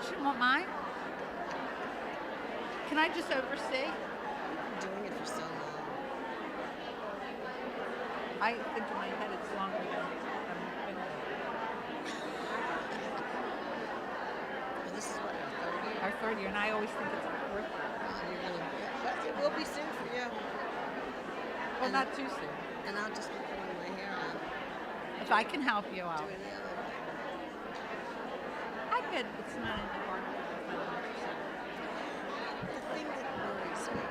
shouldn't want mine? Can I just oversee? I've been doing it for so long. I think in my head it's longer than Well, this is what, our 30th? our third year, and I always think it's our fourth year. You're gonna, but it will be soon for you. Well, not too soon. And I'll just be pulling my hair out. If I can help you out. Doing the other way. I bet it's not in the hard. The thing that worries me,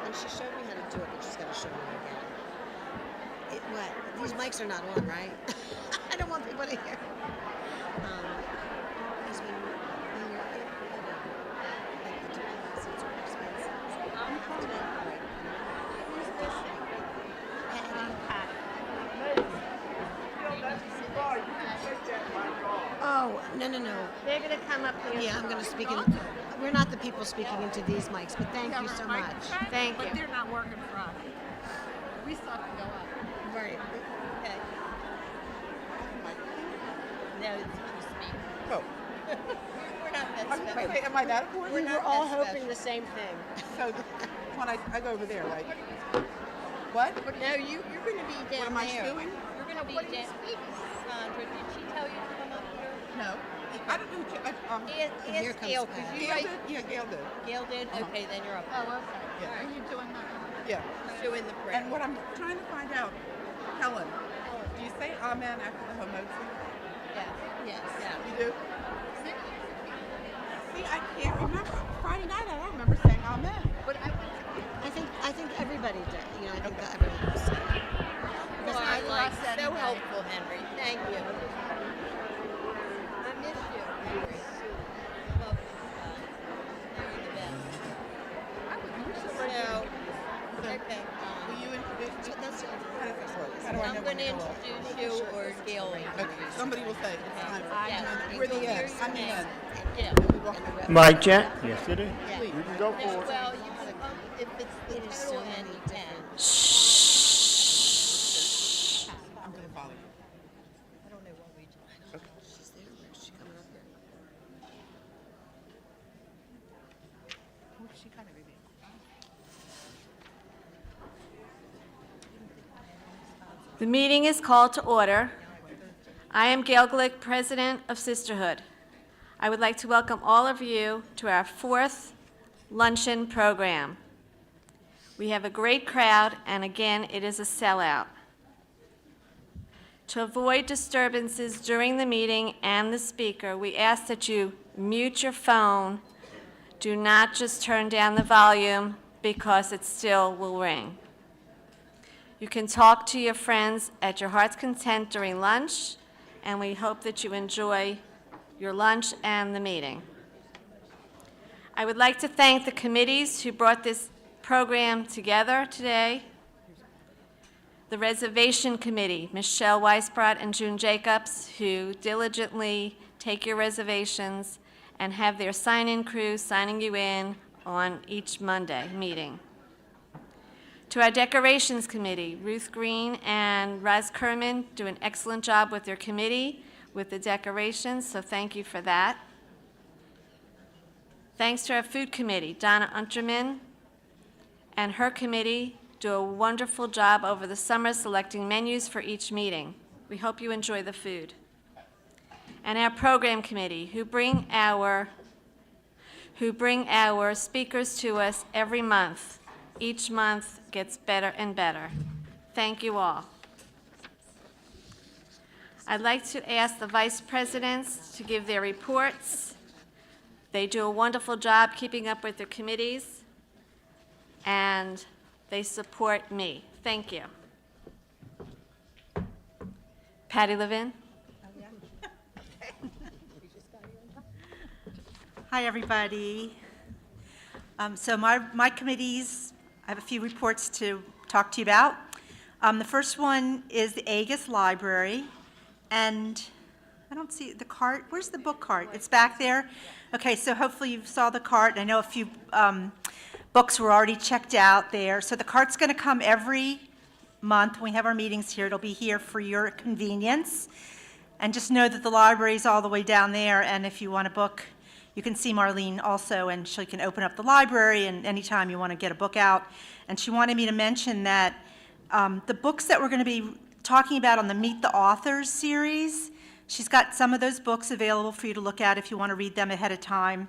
and she showed me how to do it, but she's got to show me again. What? These mics are not on, right? I don't want people to hear. Is when you're like the deposits are expensive. I'm coming. Who's this? Pat. Oh, no. They're going to come up here. Yeah, I'm going to speak in. We're not the people speaking into these mics, but thank you so much. Thank But you. they're not working for us. We still have to go up. Right. Okay. No, you speak. Oh, We're not that special. wait, am I that important? We're We not were all that hoping special. the same thing. So when I go over there, like, what? No, you're going to be down What am I there. doing? You're going to be down. Sandra, did she tell you to come up here? No. I don't know. Here Ask comes Gail, Pat. because you Gail write. did? Yeah, Gail did. Gail did? Okay, then you're up. Oh, okay. Yeah. Are you doing that? Yeah. Doing the prayer. And what I'm trying to find out, Helen, do you say amen after the homotzi? Yes. Yes. Yeah. You do? See, I can't remember. Friday night, I don't remember saying amen. But I think everybody did. You know, I think that everyone was saying. Well, I I lost like that so night. helpful, Henry. Thank you. I missed you, Henry. Love you. You're the best. So, okay. Will you introduce me? That's it. How does this work? How do I know I'm when going to to go off? introduce you, or Gail will Okay, introduce you. somebody will say it's time. Yes. We're the You'll hear ends. your I'm the name. end. Yeah. And we walk. Mic check. Yes, it is. Yeah. You can go No, for it. well, you can come if it's the It is so total many and different- 10. I'm going to follow you. I don't know what we do. She's there. Where's she coming up here? she kind of revealed. The meeting is called to order. I am Gail Glick, President of Sisterhood. I would like to welcome all of you to our fourth luncheon program. We have a great crowd, and again, it is a sellout. To avoid disturbances during the meeting and the speaker, we ask that you mute your phone. Do not just turn down the volume because it still will ring. You can talk to your friends at your heart's content during lunch, and we hope that you enjoy your lunch and the meeting. I would like to thank the committees who brought this program together today. The Reservation Committee, Michelle Weisbrot and June Jacobs, who diligently take your reservations and have their sign-in crew signing you in on each Monday meeting. To our Decorations Committee, Ruth Green and Raz Kerman do an excellent job with their committee with the decorations, so thank you for that. Thanks to our Food Committee, Donna Unterman and her committee do a wonderful job over the summer selecting menus for each meeting. We hope you enjoy the food. And our Program Committee, who bring our speakers to us every month. Each month gets better and better. Thank you all. I'd like to ask the vice presidents to give their reports. They do a wonderful job keeping up with their committees, and they support me. Thank you. Patty Levin. Hi, everybody. So my committees, I have a few reports to talk to you about. The first one is the Agus Library, and I don't see the cart. Where's the book cart? It's back there? Okay, so hopefully you saw the cart. I know a few books were already checked out there. So the cart's going to come every month when we have our meetings here. It'll be here for your convenience. And just know that the library is all the way down there, and if you want a book, you can see Marlene also, and she can open up the library, and anytime you want to get a book out. And she wanted me to mention that the books that we're going to be talking about on the Meet the Authors series, she's got some of those books available for you to look at if you want to read them ahead of time.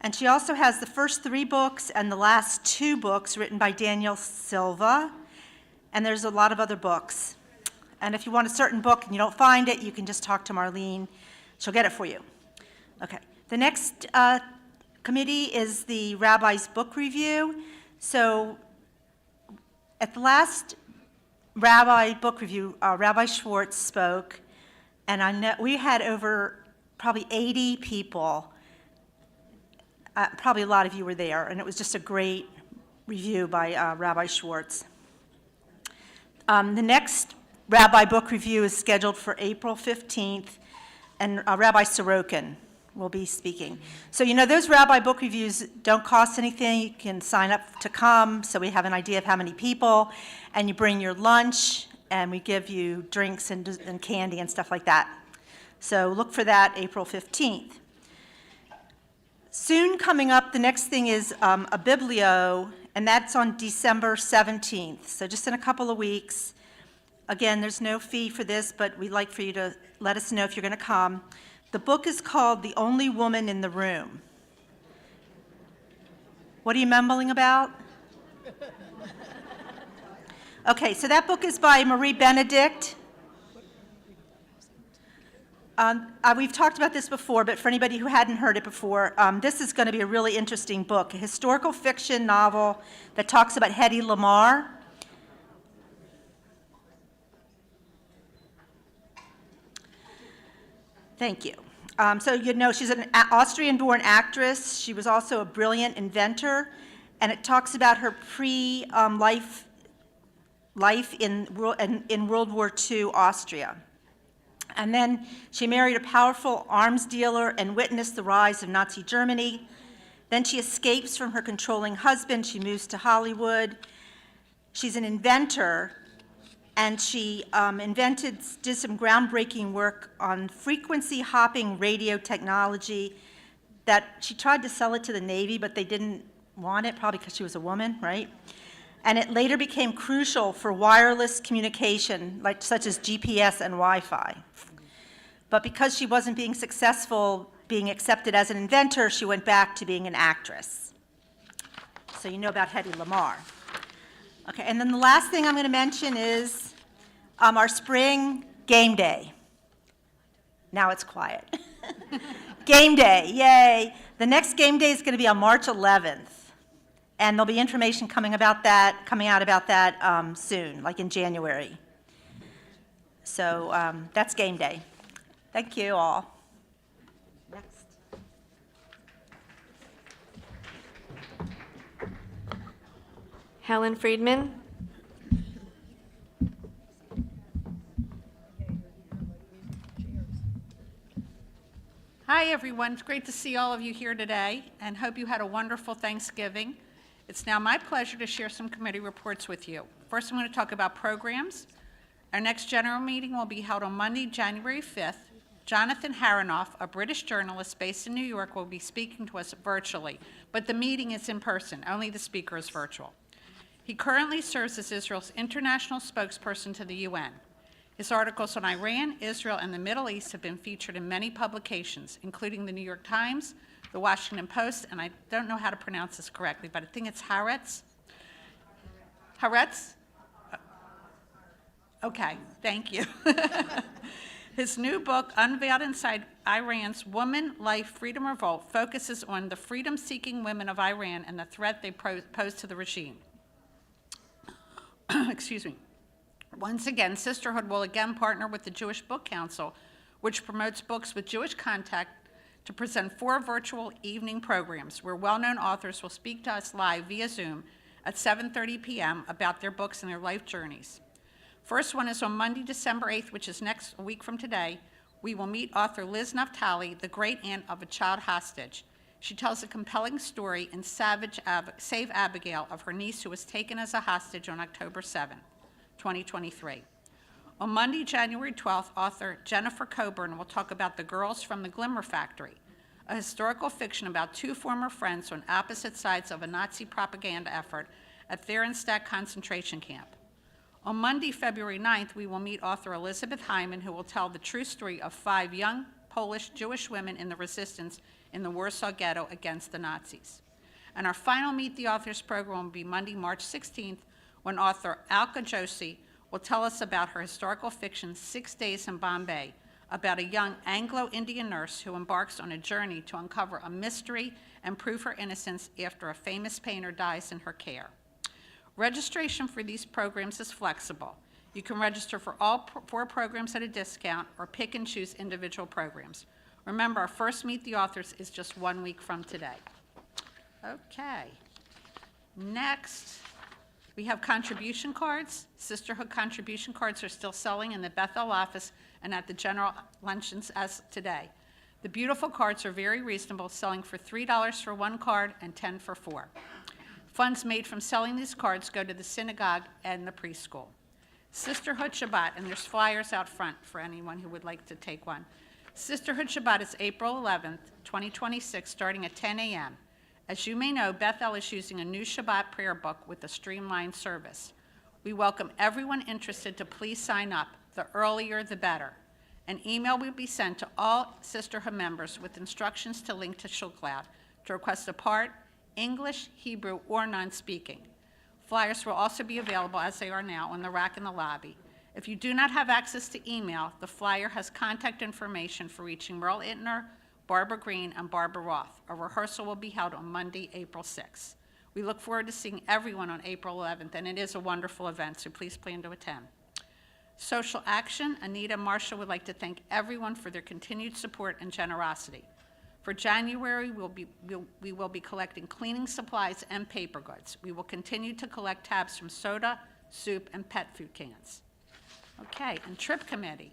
And she also has the first 3 books and the last 2 books written by Daniel Silva, and there's a lot of other books. And if you want a certain book and you don't find it, you can just talk to Marlene. She'll get it for you. Okay. The next committee is the Rabbi's Book Review. So at the last Rabbi Book Review, Rabbi Schwartz spoke, and I know we had over probably 80 people. Probably a lot of you were there, and it was just a great review by Rabbi Schwartz. The next Rabbi Book Review is scheduled for April 15th, and Rabbi Sorokin will be speaking. So you know those Rabbi Book Reviews don't cost anything. You can sign up to come, so we have an idea of how many people, and you bring your lunch, and we give you drinks and candy and stuff like that. So look for that April 15th. Soon coming up, the next thing is a biblio, and that's on December 17th, so just in a couple of weeks. Again, there's no fee for this, but we'd like for you to let us know if you're going to come. The book is called The Only Woman in the Room. What are you mumbling about? Okay, so that book is by Marie Benedict. We've talked about this before, but for anybody who hadn't heard it before, this is going to be a really interesting book, a historical fiction novel that talks about Hedy Lamarr. Thank you. So you know she's an Austrian-born actress. She was also a brilliant inventor, and it talks about her life in World War II Austria. And then she married a powerful arms dealer and witnessed the rise of Nazi Germany. Then she escapes from her controlling husband. She moves to Hollywood. She's an inventor, and she did some groundbreaking work on frequency hopping radio technology that she tried to sell it to the Navy, but they didn't want it, probably because she was a woman, right? And it later became crucial for wireless communication, such as GPS and Wi-Fi. But because she wasn't being successful being accepted as an inventor, she went back to being an actress. So you know about Hedy Lamarr. Okay, and then the last thing I'm going to mention is our spring game day. Now it's quiet. Game day, yay. The next game day is going to be on March 11th. And there'll be information coming out about that soon, like in January. So that's game day. Thank you all. Next. Helen Friedman. Hi, everyone. It's great to see all of you here today, and hope you had a wonderful Thanksgiving. It's now my pleasure to share some committee reports with you. First, I'm going to talk about programs. Our next general meeting will be held on Monday, January 5th. Jonathan Haranoff, a British journalist based in New York, will be speaking to us virtually, but the meeting is in person. Only the speaker is virtual. He currently serves as Israel's international spokesperson to the UN. His articles on Iran, Israel, and the Middle East have been featured in many publications, including the New York Times, the Washington Post, and I don't know how to pronounce this correctly, but I think it's Haaretz. Haaretz? Okay, thank you. His new book, Unveiled Inside Iran's Woman, Life, Freedom, Revolt, focuses on the freedom-seeking women of Iran and the threat they pose to the regime. Excuse me. Once again, Sisterhood will again partner with the Jewish Book Council, which promotes books with Jewish content, to present 4 virtual evening programs where well-known authors will speak to us live via Zoom at 7:30 p.m. about their books and their life journeys. First one is on Monday, December 8th, which is a week from today. We will meet author Liz Naftali, the great-aunt of a child hostage. She tells a compelling story in Save Abigail of her niece who was taken as a hostage on October 7th, 2023. On Monday, January 12th, author Jennifer Coburn will talk about The Girls from the Glimmer Factory, a historical fiction about two former friends on opposite sides of a Nazi propaganda effort at Theresienstadt concentration camp. On Monday, February 9th, we will meet author Elizabeth Hyman, who will tell the true story of 5 young Polish Jewish women in the resistance in the Warsaw Ghetto against the Nazis. And our final Meet the Authors program will be Monday, March 16th, when author Alka Joshi will tell us about her historical fiction, 6 Days in Bombay, about a young Anglo-Indian nurse who embarks on a journey to uncover a mystery and prove her innocence after a famous painter dies in her care. Registration for these programs is flexible. You can register for all 4 programs at a discount or pick and choose individual programs. Remember, our first Meet the Authors is just 1 week from today. Okay. Next, we have contribution cards. Sisterhood contribution cards are still selling in the Beth El office and at the general luncheons as today. The beautiful cards are very reasonable, selling for $3 for 1 card and $10 for 4. Funds made from selling these cards go to the synagogue and the preschool. Sisterhood Shabbat, and there's flyers out front for anyone who would like to take one. Sisterhood Shabbat is April 11th, 2026, starting at 10 a.m. As you may know, Beth El is using a new Shabbat prayer book with a streamlined service. We welcome everyone interested to please sign up. The earlier, the better. An email will be sent to all Sisterhood members with instructions to link to ShulCloud to request a part, English, Hebrew, or non-speaking. Flyers will also be available, as they are now, on the rack in the lobby. If you do not have access to email, the flyer has contact information for reaching Merle Ittner, Barbara Green, and Barbara Roth. A rehearsal will be held on Monday, April 6th. We look forward to seeing everyone on April 11th, and it is a wonderful event, so please plan to attend. Social Action, Anita and Marcia would like to thank everyone for their continued support and generosity. For January, we will be collecting cleaning supplies and paper goods. We will continue to collect tabs from soda, soup, and pet food cans. Okay, and trip committee.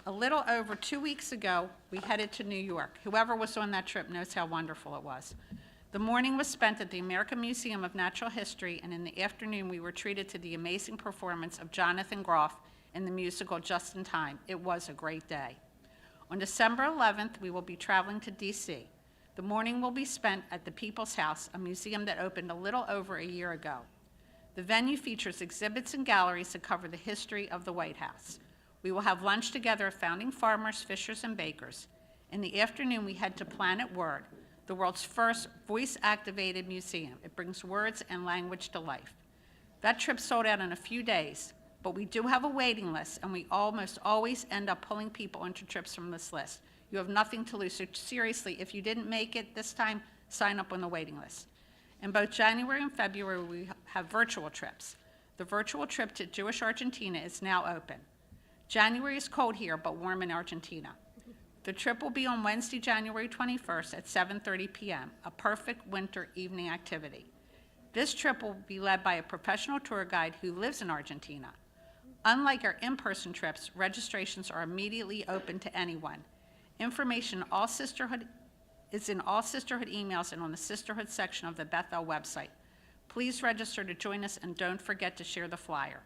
A little over 2 weeks ago, we headed to New York. Whoever was on that trip knows how wonderful it was. The morning was spent at the American Museum of Natural History, and in the afternoon, we were treated to the amazing performance of Jonathan Groff in the musical Just in Time. It was a great day. On December 11th, we will be traveling to D.C. The morning will be spent at the People's House, a museum that opened a little over a year ago. The venue features exhibits and galleries that cover the history of the White House. We will have lunch together at Founding Farmers, Fishers, and Bakers. In the afternoon, we head to Planet Word, the world's first voice-activated museum. It brings words and language to life. That trip sold out in a few days, but we do have a waiting list, and we almost always end up pulling people into trips from this list. You have nothing to lose, so seriously, if you didn't make it this time, sign up on the waiting list. In both January and February, we have virtual trips. The virtual trip to Jewish Argentina is now open. January is cold here, but warm in Argentina. The trip will be on Wednesday, January 21st at 7:30 p.m., a perfect winter evening activity. This trip will be led by a professional tour guide who lives in Argentina. Unlike our in-person trips, registrations are immediately open to anyone. Information is in all Sisterhood emails and on the Sisterhood section of the Beth El website. Please register to join us, and don't forget to share the flyer.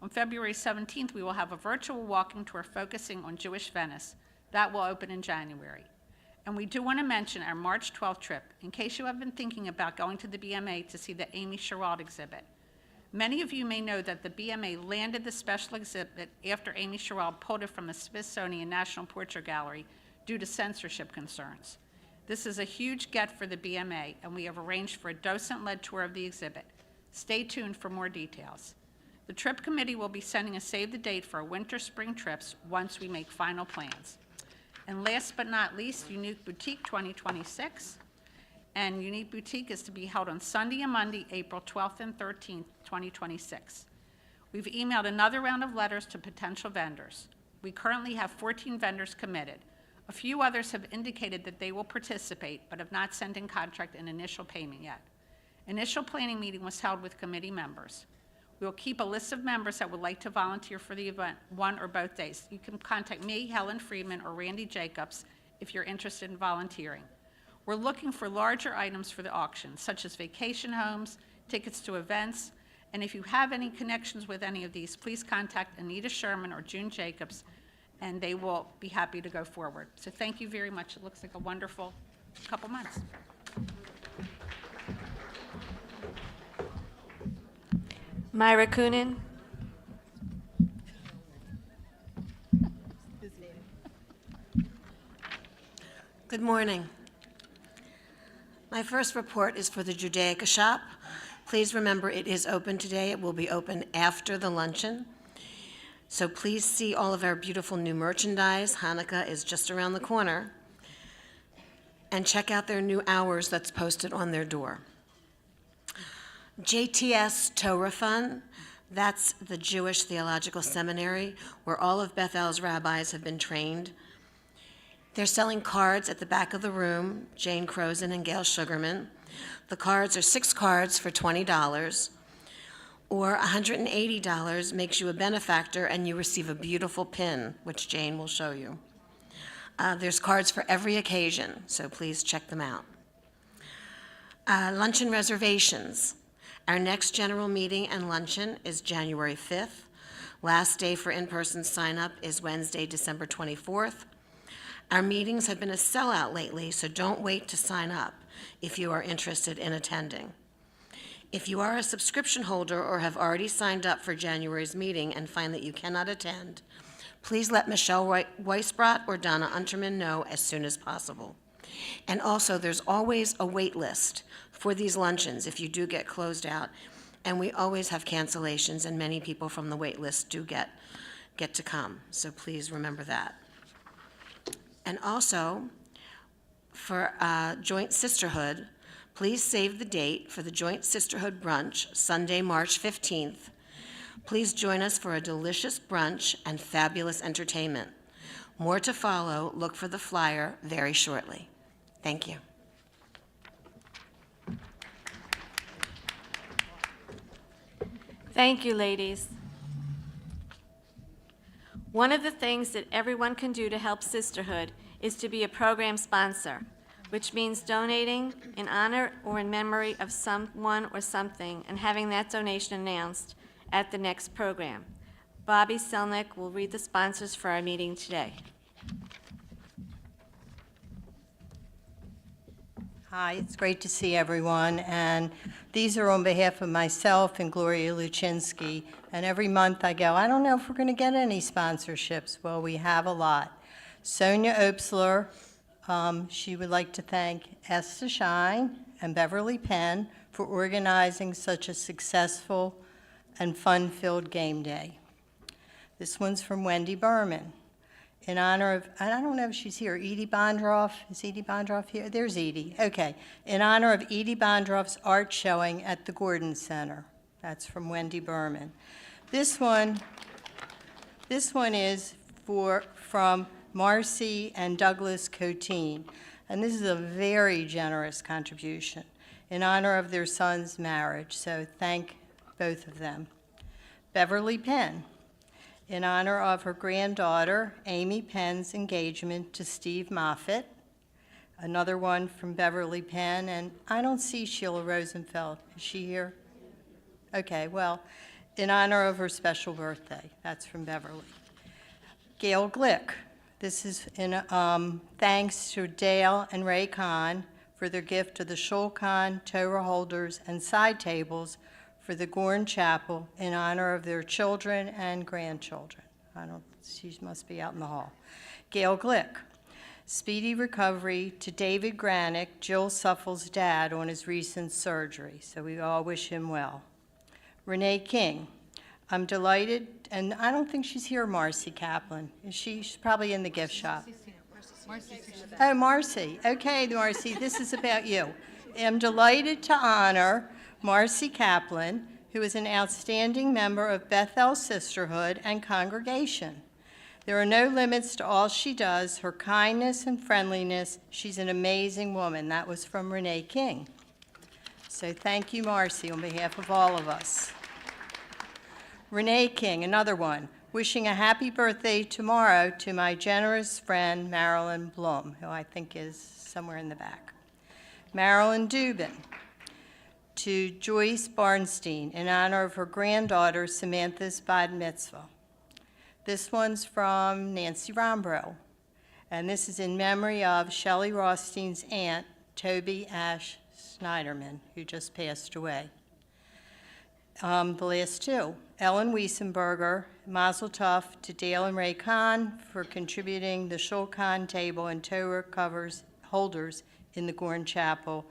On February 17th, we will have a virtual walking tour focusing on Jewish Venice. That will open in January. And we do want to mention our March 12th trip, in case you have been thinking about going to the BMA to see the Amy Sherald exhibit. Many of you may know that the BMA landed the special exhibit after Amy Sherald pulled it from the Smithsonian National Portrait Gallery due to censorship concerns. This is a huge get for the BMA, and we have arranged for a docent-led tour of the exhibit. Stay tuned for more details. The trip committee will be sending a save the date for our winter-spring trips once we make final plans. And last but not least, Unique Boutique 2026. And Unique Boutique is to be held on Sunday and Monday, April 12th and 13th, 2026. We've emailed another round of letters to potential vendors. We currently have 14 vendors committed. A few others have indicated that they will participate, but have not sent in contract and initial payment yet. Initial planning meeting was held with committee members. We will keep a list of members that would like to volunteer for the event one or both days. You can contact me, Helen Friedman, or Randy Jacobs if you're interested in volunteering. We're looking for larger items for the auction, such as vacation homes, tickets to events, And if you have any connections with any of these, please contact Anita Sherman or June Jacobs, and they will be happy to go forward. So thank you very much. It looks like a wonderful couple months. Myra Coonan. Good morning. My first report is for the Judaica shop. Please remember it is open today. It will be open after the luncheon. So please see all of our beautiful new merchandise. Hanukkah is just around the corner. And check out their new hours that's posted on their door. JTS Torah Fund, that's the Jewish Theological Seminary, where all of Beth El's rabbis have been trained. They're selling cards at the back of the room, Jane Crozen and Gail Sugarman. The cards are 6 cards for $20, or $180 makes you a benefactor and you receive a beautiful pin, which Jane will show you. There's cards for every occasion, so please check them out. Luncheon reservations. Our next general meeting and luncheon is January 5th. Last day for in-person sign-up is Wednesday, December 24th. Our meetings have been a sellout lately, so don't wait to sign up if you are interested in attending. If you are a subscription holder or have already signed up for January's meeting and find that you cannot attend, please let Michelle Weisbrot or Donna Unterman know as soon as possible. And also, there's always a wait list for these luncheons if you do get closed out, and we always have cancellations, and many people from the wait list do get to come, so please remember that. And also, for Joint Sisterhood, please save the date for the Joint Sisterhood brunch, Sunday, March 15th. Please join us for a delicious brunch and fabulous entertainment. More to follow. Look for the flyer very shortly. Thank you. Thank you, ladies. One of the things that everyone can do to help sisterhood is to be a program sponsor, which means donating in honor or in memory of someone or something and having that donation announced at the next program. Bobby Selnick will read the sponsors for our meeting today. Hi, it's great to see everyone, and these are on behalf of myself and Gloria Luchinsky, and every month I go, I don't know if we're going to get any sponsorships. Well, we have a lot. Sonia Opsler, she would like to thank Esther Shine and Beverly Penn for organizing such a successful and fun-filled game day. This one's from Wendy Berman. In honor of, I don't know if she's here, Edie Bondroff. Is Edie Bondroff here? There's Edie. Okay. In honor of Edie Bondroff's art showing at the Gordon Center. That's from Wendy Berman. This one is from Marcy and Douglas Coteen. And this is a very generous contribution in honor of their son's marriage. So thank both of them. Beverly Penn, in honor of her granddaughter, Amy Penn's engagement to Steve Moffett. Another one from Beverly Penn, and I don't see Sheila Rosenfeld. Is she here? Okay, well, in honor of her special birthday. That's from Beverly. Gail Glick. This is in thanks to Dale and Ray Kahn for their gift of the Shulchan, Torah holders, and side tables for the Gorn Chapel in honor of their children and grandchildren. She must be out in the hall. Gail Glick. Speedy recovery to David Granick, Jill Suffol's dad, on his recent surgery. So we all wish him well. Renee King. I'm delighted, and I don't think she's here, Marcy Kaplan. Is she? She's probably in the gift shop. Oh, Marcy. Okay, Marcy, this is about you. I'm delighted to honor Marcy Kaplan, who is an outstanding member of Beth El Sisterhood and congregation. There are no limits to all she does, her kindness and friendliness. She's an amazing woman. That was from Renee King. So thank you, Marcy, on behalf of all of us. Renee King, another one, wishing a happy birthday tomorrow to my generous friend, Marilyn Blum, who I think is somewhere in the back. Marilyn Dubin. to Joyce Barnstein in honor of her granddaughter Samantha's bat mitzvah. This one's from Nancy Rombrow, and this is in memory of Shelley Rothstein's aunt, Toby Ash Snyderman, who just passed away. The last two, Ellen Wiesenberger, Mazel Tov to Dale and Ray Kahn for contributing the Shul Khan table and Torah covers holders in the Gorn Chapel.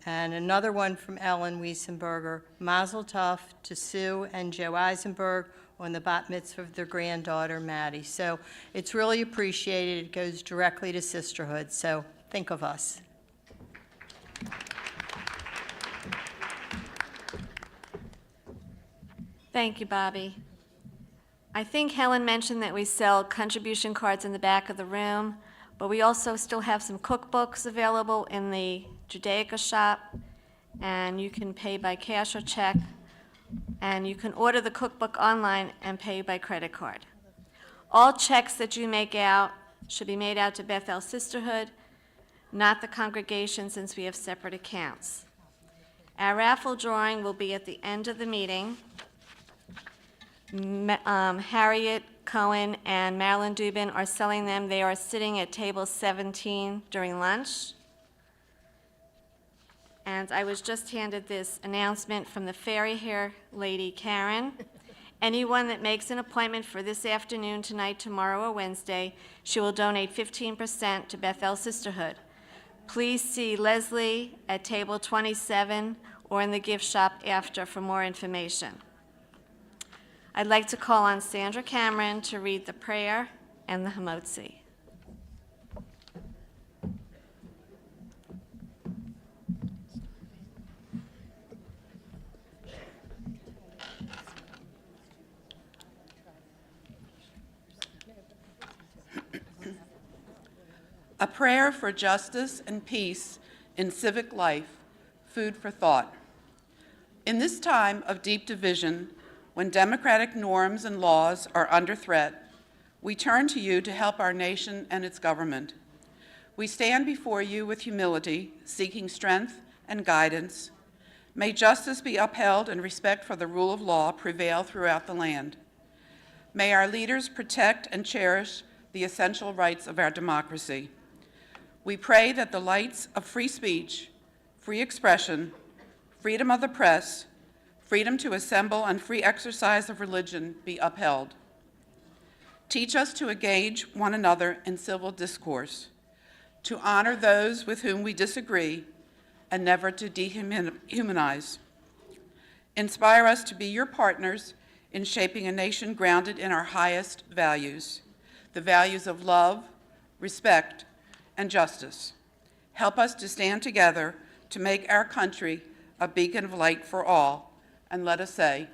And another one from Ellen Wiesenberger, Mazel Tov to Sue and Joe Eisenberg on the bat mitzvah of their granddaughter, Maddie. So it's really appreciated. It goes directly to sisterhood, so think of us. Thank you, Bobby. I think Helen mentioned that we sell contribution cards in the back of the room, but we also still have some cookbooks available in the Judaica shop, and you can pay by cash or check, and you can order the cookbook online and pay by credit card. All checks that you make out should be made out to Beth El Sisterhood, not the congregation, since we have separate accounts. Our raffle drawing will be at the end of the meeting. Harriet Cohen and Marilyn Dubin are selling them. They are sitting at table 17 during lunch. And I was just handed this announcement from the fairy hair lady, Karen. Anyone that makes an appointment for this afternoon, tonight, tomorrow, or Wednesday, she will donate 15% to Beth El Sisterhood. Please see Leslie at table 27 or in the gift shop after for more information. I'd like to call on Sandra Cameron to read the prayer and the Hamotzi. A prayer for justice and peace in civic life, food for thought. In this time of deep division, when democratic norms and laws are under threat, we turn to you to help our nation and its government. We stand before you with humility, seeking strength and guidance. May justice be upheld and respect for the rule of law prevail throughout the land. May our leaders protect and cherish the essential rights of our democracy. We pray that the lights of free speech, free expression, freedom of the press, freedom to assemble, and free exercise of religion be upheld. Teach us to engage one another in civil discourse, to honor those with whom we disagree, and never to dehumanize. Inspire us to be your partners in shaping a nation grounded in our highest values, the values of love, respect, and justice. Help us to stand together to make our country a beacon of light for all. And let us say,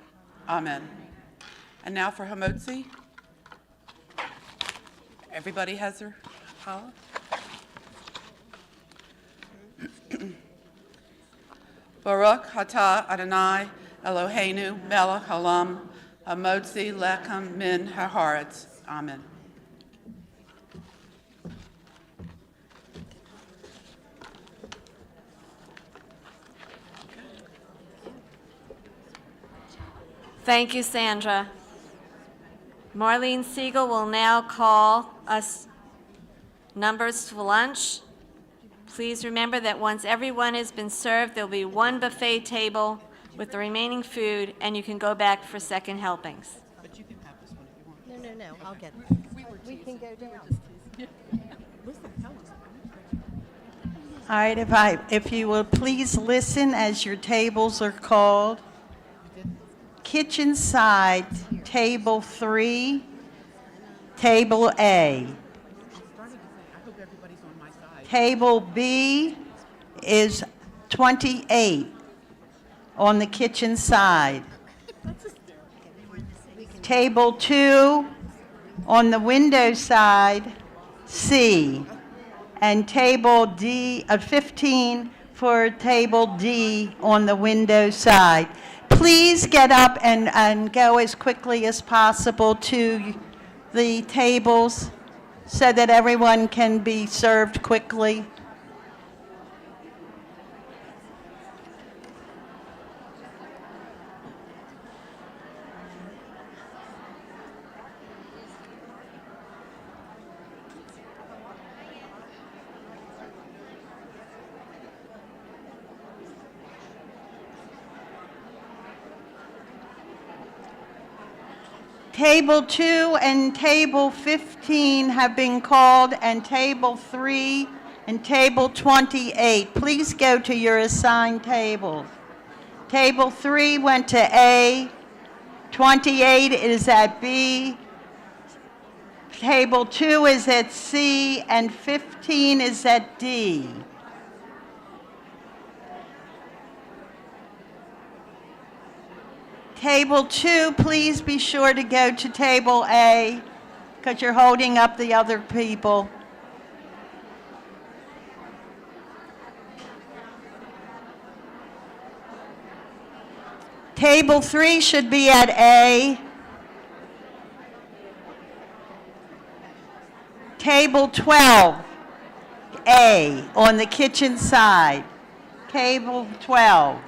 Amen. And now for Hamotzi. Everybody has their challah? Baruch atah Adonai Eloheinu melech haolam hamotzi lechem min haaretz. Amen. Thank you, Sandra. Marlene Siegel will now call us numbers for lunch. Please remember that once everyone has been served, there'll be one buffet table with the remaining food, and you can go back for second helpings. But you can have this one if you want. No, I'll get it. We can go down. All right, if you will please listen as your tables are called. Kitchen side, table 3, table A. Table B is 28 on the kitchen side. Table 2 on the window side, C. And table D, 15 for table D on the window side. Please get up and go as quickly as possible to the tables so that everyone can be served quickly. Table 2 and Table 15 have been called, and Table 3 and Table 28. Please go to your assigned tables. Table 3 went to A, 28 is at B, Table 2 is at C, and 15 is at D. Table 2, please be sure to go to Table A, because you're holding up the other people. Table 3 should be at A. Table 12, A, on the kitchen side. Table 12.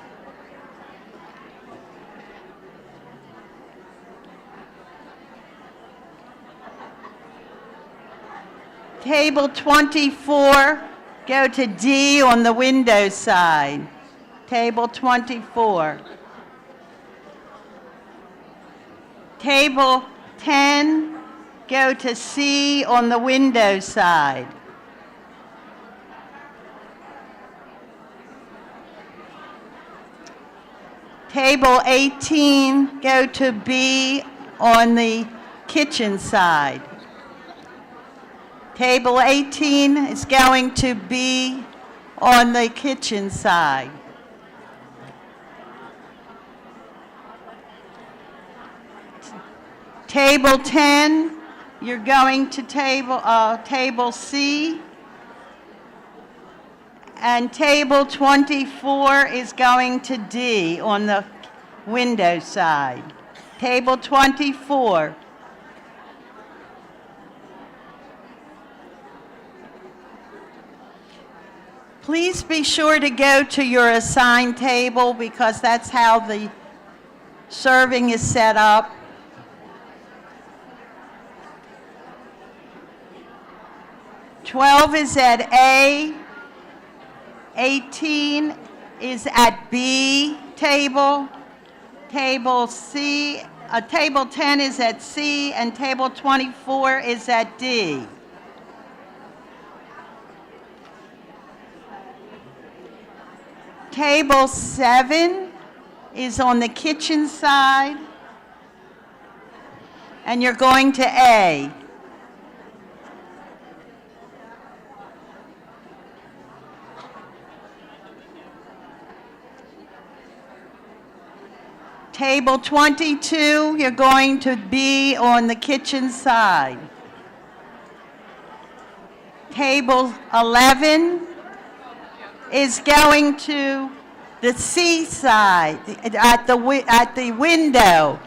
Table 24, go to D on the window side. Table 24. Table 10, go to C on the window side. Table 18, go to B on the kitchen side. Table 18 is going to be on the kitchen side. Table 10, you're going to table C. And table 24 is going to D on the window side. Table 24. Please be sure to go to your assigned table because that's how the serving is set up. "12 is at A, 18 is at B table, table 10 is at C, and table 24 is at D. Table 7 is on the kitchen side, and you're going to A. Table 22, you're going to be on the kitchen side. Table 11 is going to the C side, at the window.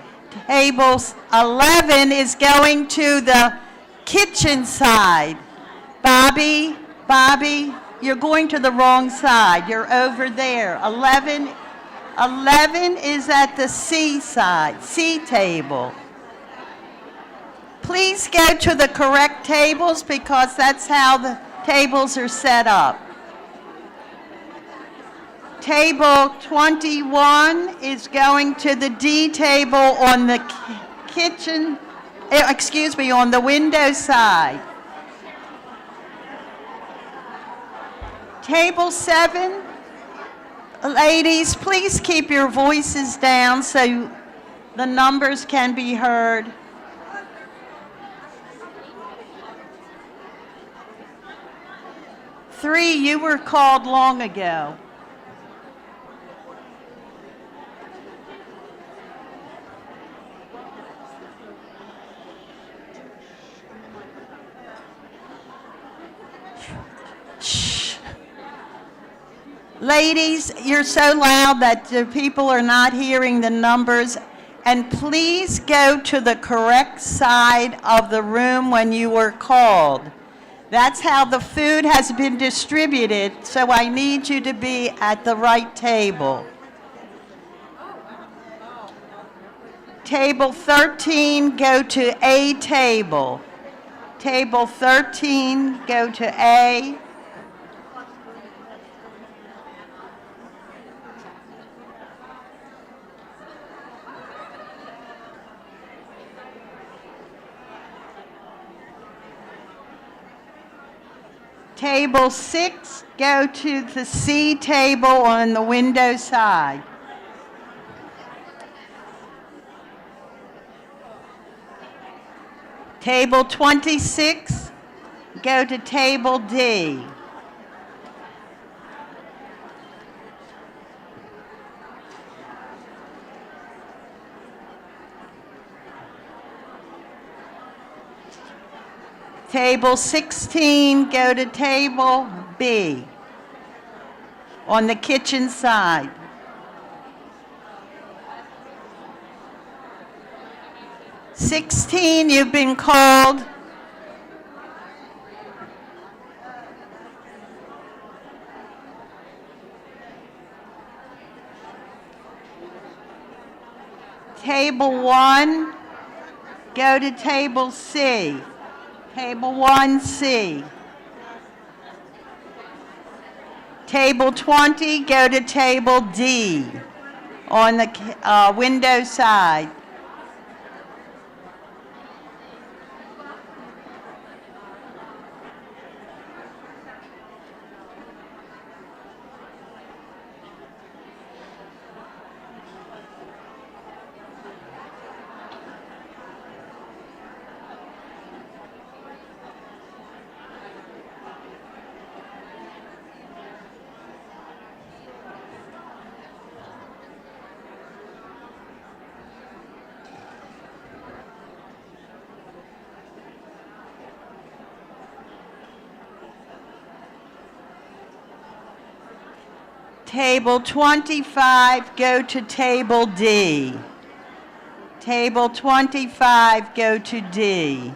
Table 11 is going to the kitchen side. Bobby, you're going to the wrong side. You're over there. 11 is at the C side, C table. Please go to the correct tables because that's how the tables are set up. Table 21 is going to the D table on the on the window side. Table 7, ladies, please keep your voices down so the numbers can be heard. Three, you were called long ago. Shh. Ladies, you're so loud that the people are not hearing the numbers. And please go to the correct side of the room when you were called. That's how the food has been distributed, so I need you to be at the right table. Table 13, go to A table. Table 13, go to A. Table 6, go to the C table on the window side. Table 26, go to table D. Table 16, go to table B on the kitchen side. "16, you've been called. Table 1, go to table C. Table 1C. Table 20, go to table D on the window side. Table 25, go to table D. Table 25, go to D.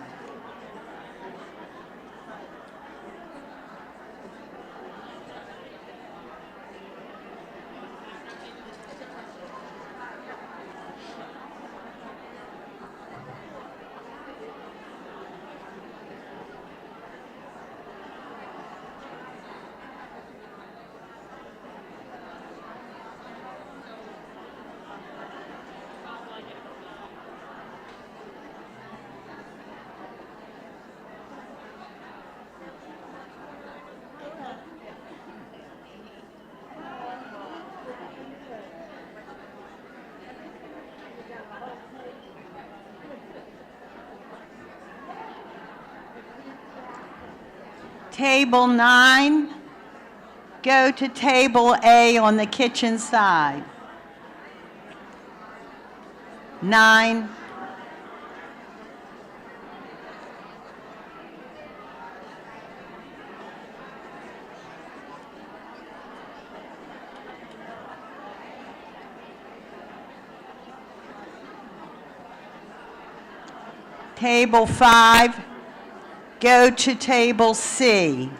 Table 9, go to table A on the kitchen side. 9. Table 5, go to table C.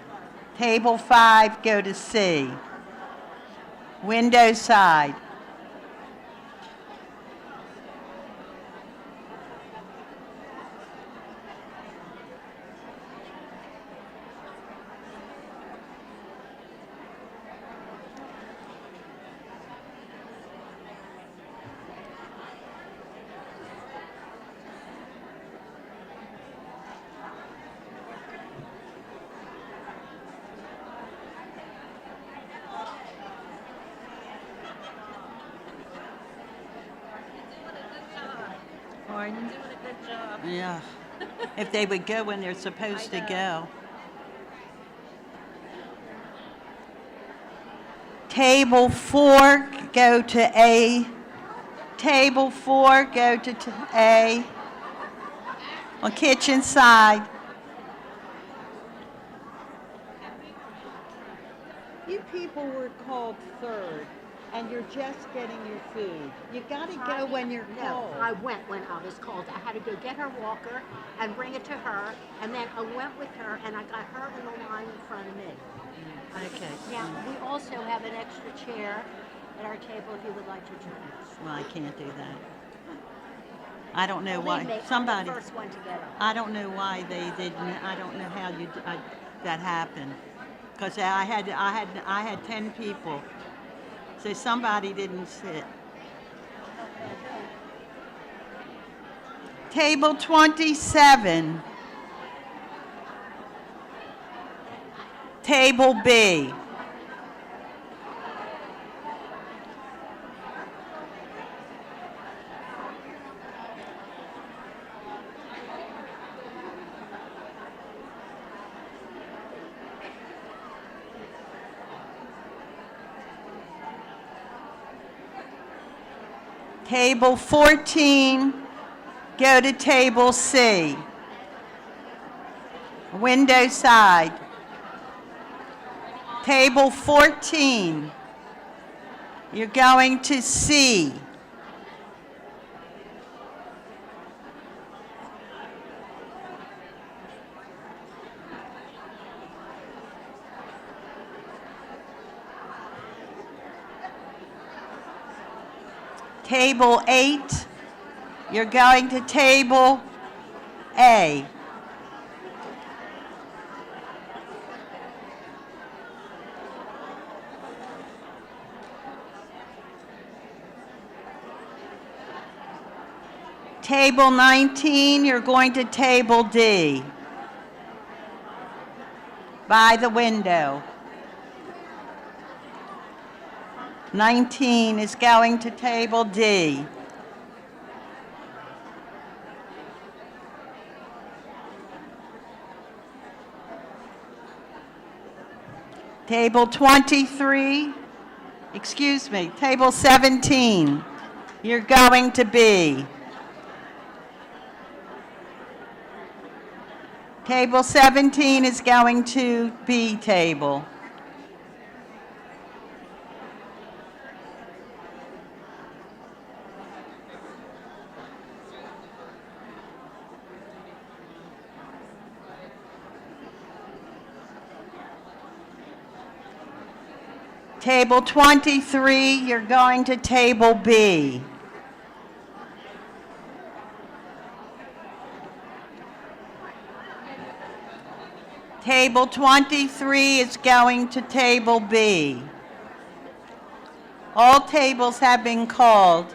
Table 5, go to C. Window side. Pardon? Yeah. If they would go when they're supposed to go. Table 4, go to A. Table 4, go to A. On kitchen side. You people were called third, and you're just getting your food. You gotta go when you're called. No, I went when I was called. I had to go get her walker and bring it to her, and then I went with her, and I got her in the line in front of me. Okay. Now, we also have an extra chair at our table if you would like to join us. Well, I can't do that. I don't know Believe me, why, I'm somebody, the first one to get up. I don't know why they didn't, I don't know how that happened. Because I had 10 people, so somebody didn't sit. Table 27. Table B. Table 14, go to table C. Window side. Table 14, you're going to C. Table 8, you're going to table A. Table 19, you're going to table D. By the window. 19 is going to table D. Table 23, excuse me, table 17, you're going to B. Table 17 is going to B table. Table 23, you're going to table B. Table 23 is going to table B. All tables have been called.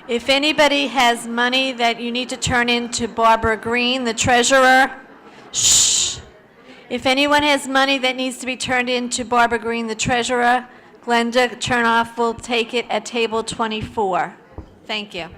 If anybody has money that you need to turn in to Barbara Green, the treasurer, shh. If anyone has money that needs to be turned in to Barbara Green, the treasurer, Glenda Chernoff will take it at table 24. Thank you.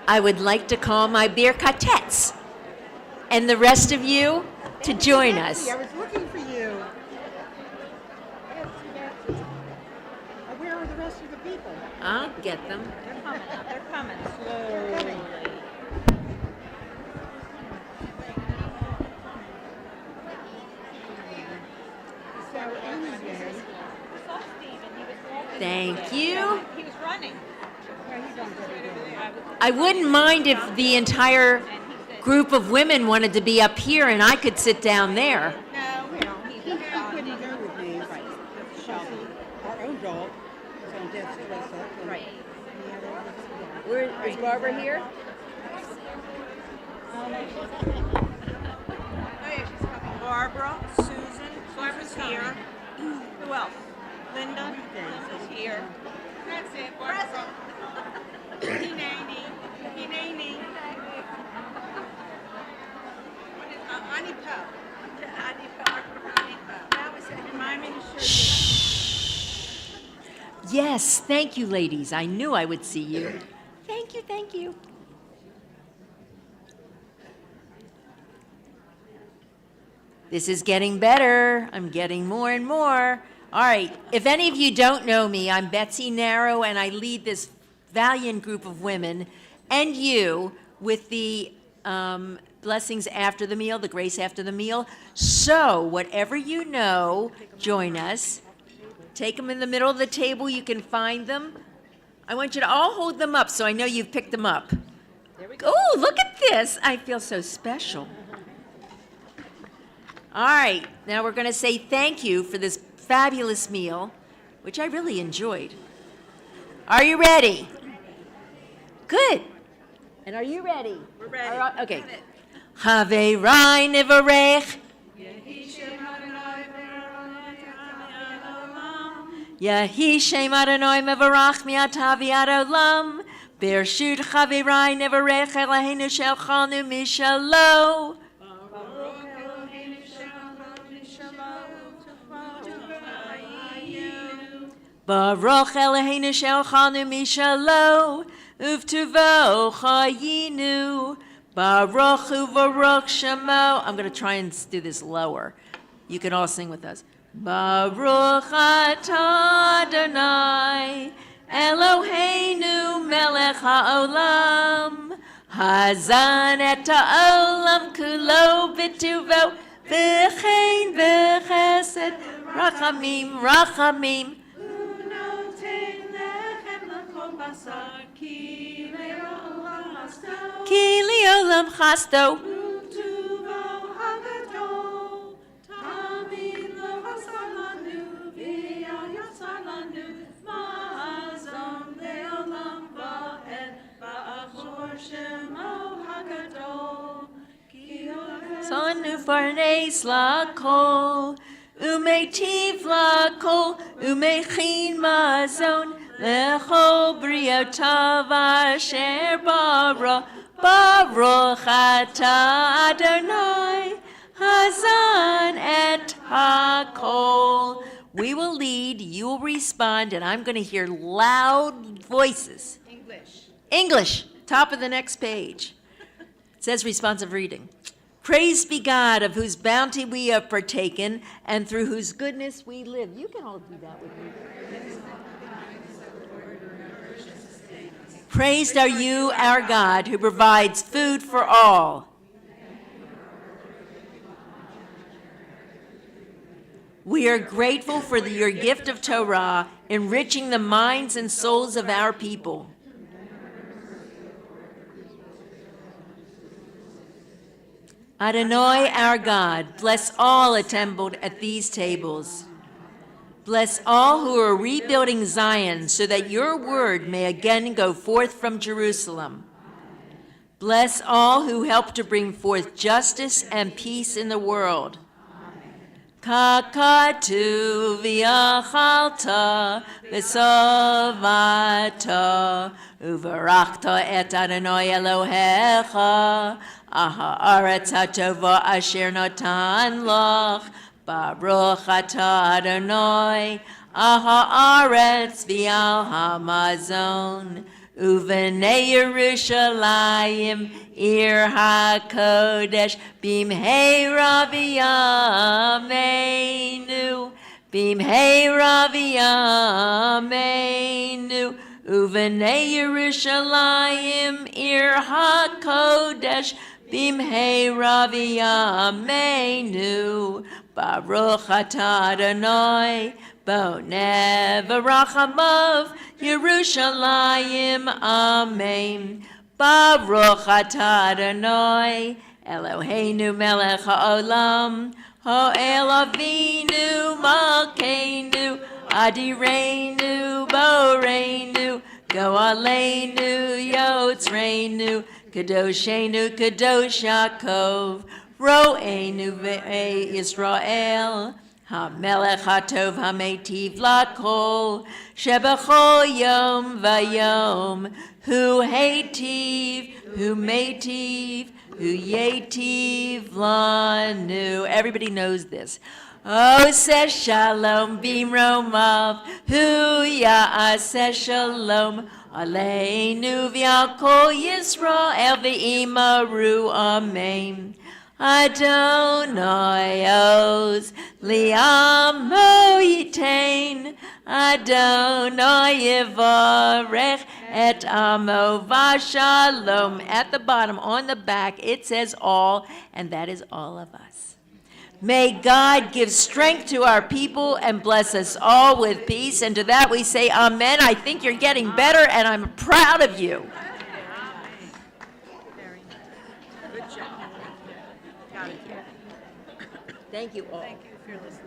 I would like to call my beer quartets and the rest of you to join us. I was looking for you. Where are the rest of the people? I'll get them. They're coming up. They're coming. Slowly. So anyway, Thank you. He was running. I wouldn't mind if the entire group of women wanted to be up here and I could sit down there. No, he couldn't go with me. Shelby, our own dog, is on death's door. right. Is Barbara here? Oh, yeah, she's coming. Barbara, Susan, Barbara's here. Who else? Linda, Linda's here. That's it, Barbara. Hinani. Annie Poe. That was it. Remind me to show you. Yes, thank you, ladies. I knew I would see you. Thank you, thank you. This is getting better. I'm getting more and more. All right, if any of you don't know me, I'm Betsy Narrow, and I lead this valiant group of women and you with the blessings after the meal, the grace after the meal. So whatever you know, join us. Take them in the middle of the table. You can find them. I want you to all hold them up so I know you've picked them up. Oh, look at this. I feel so special. All right, now we're going to say thank you for this fabulous meal, which I really enjoyed. Are you ready? Good. And are you ready? We're ready. All right, okay. Have Rai Nivarech. Yahi Shem Adonai Mevarach Mi'ata V'ad Olam. Bershut Chavirai Nivarech Eloheinu Shelchanu Mishalo. Baruch Eloheinu Shelchanu Mishalo. Uvtuvo Chayinu. Baruch Uvaruch Shemo. I'm going to try and do this lower. You can all sing with us. Baruch atah Adonai Eloheinu melech haolam hazan et haolam kulo b'tuvo v'chein v'chesed rachamim rachamim ki leolam chasto. Sonu farnes lakol, umetiv lakol, umechin mazon, lechol briotav asher bara, baruch atah Adonai, hazan et hakol. We will lead, you will respond, and I'm going to hear loud voices. English, top of the next page. It says responsive reading. Praise be God, of whose bounty we have partaken, and through whose goodness we live. You can all do that with me. Praised are you, our God, who provides food for all. We are grateful for your gift of Torah, enriching the minds and souls of our people. Adonai, our God, bless all assembled at these tables. Bless all who are rebuilding Zion so that your word may again go forth from Jerusalem. Bless all who help to bring forth justice and peace in the world. Kakatu v'yachalta v'sovata uvarachta et Adonai Elohecha ha'aretz hatova asher natan lach baruch atah Adonai haaretz v'al hamazon. Uvenei Yerushalayim ir hakodesh bimheira v'yameinu. Bimheira v'yameinu. Uvenei Yerushalayim ir hakodesh bimheira v'yameinu. Baruch atah Adonai boneh v'rachamav Yerushalayim, amen. Baruch atah Adonai Eloheinu melech haolam ha'el avinu malkeinu adireinu boreinu goaleinu yotzreinu kadoshenu kadosh Yaakov ro'enu ve'e Yisrael HaMelech HaTov HaMeitiv L'Kol Shebechol Yom Vayom Hu Heitiv Hu Meitiv Hu Yetiv Lanu. Everybody knows this. Oseh Shalom Bimromav Hu Ya'aseh Shalom Aleinu V'al Kol Yisrael V'imaru Amen. Adonai Oz Li'amo Yitain Adonai Yivarech Et Amo V'Shalom. At the bottom, on the back, it says all, and that is all of us. May God give strength to our people and bless us all with peace. And to that we say amen. I think you're getting better, and I'm proud of you. Thank you all. Thank you for listening.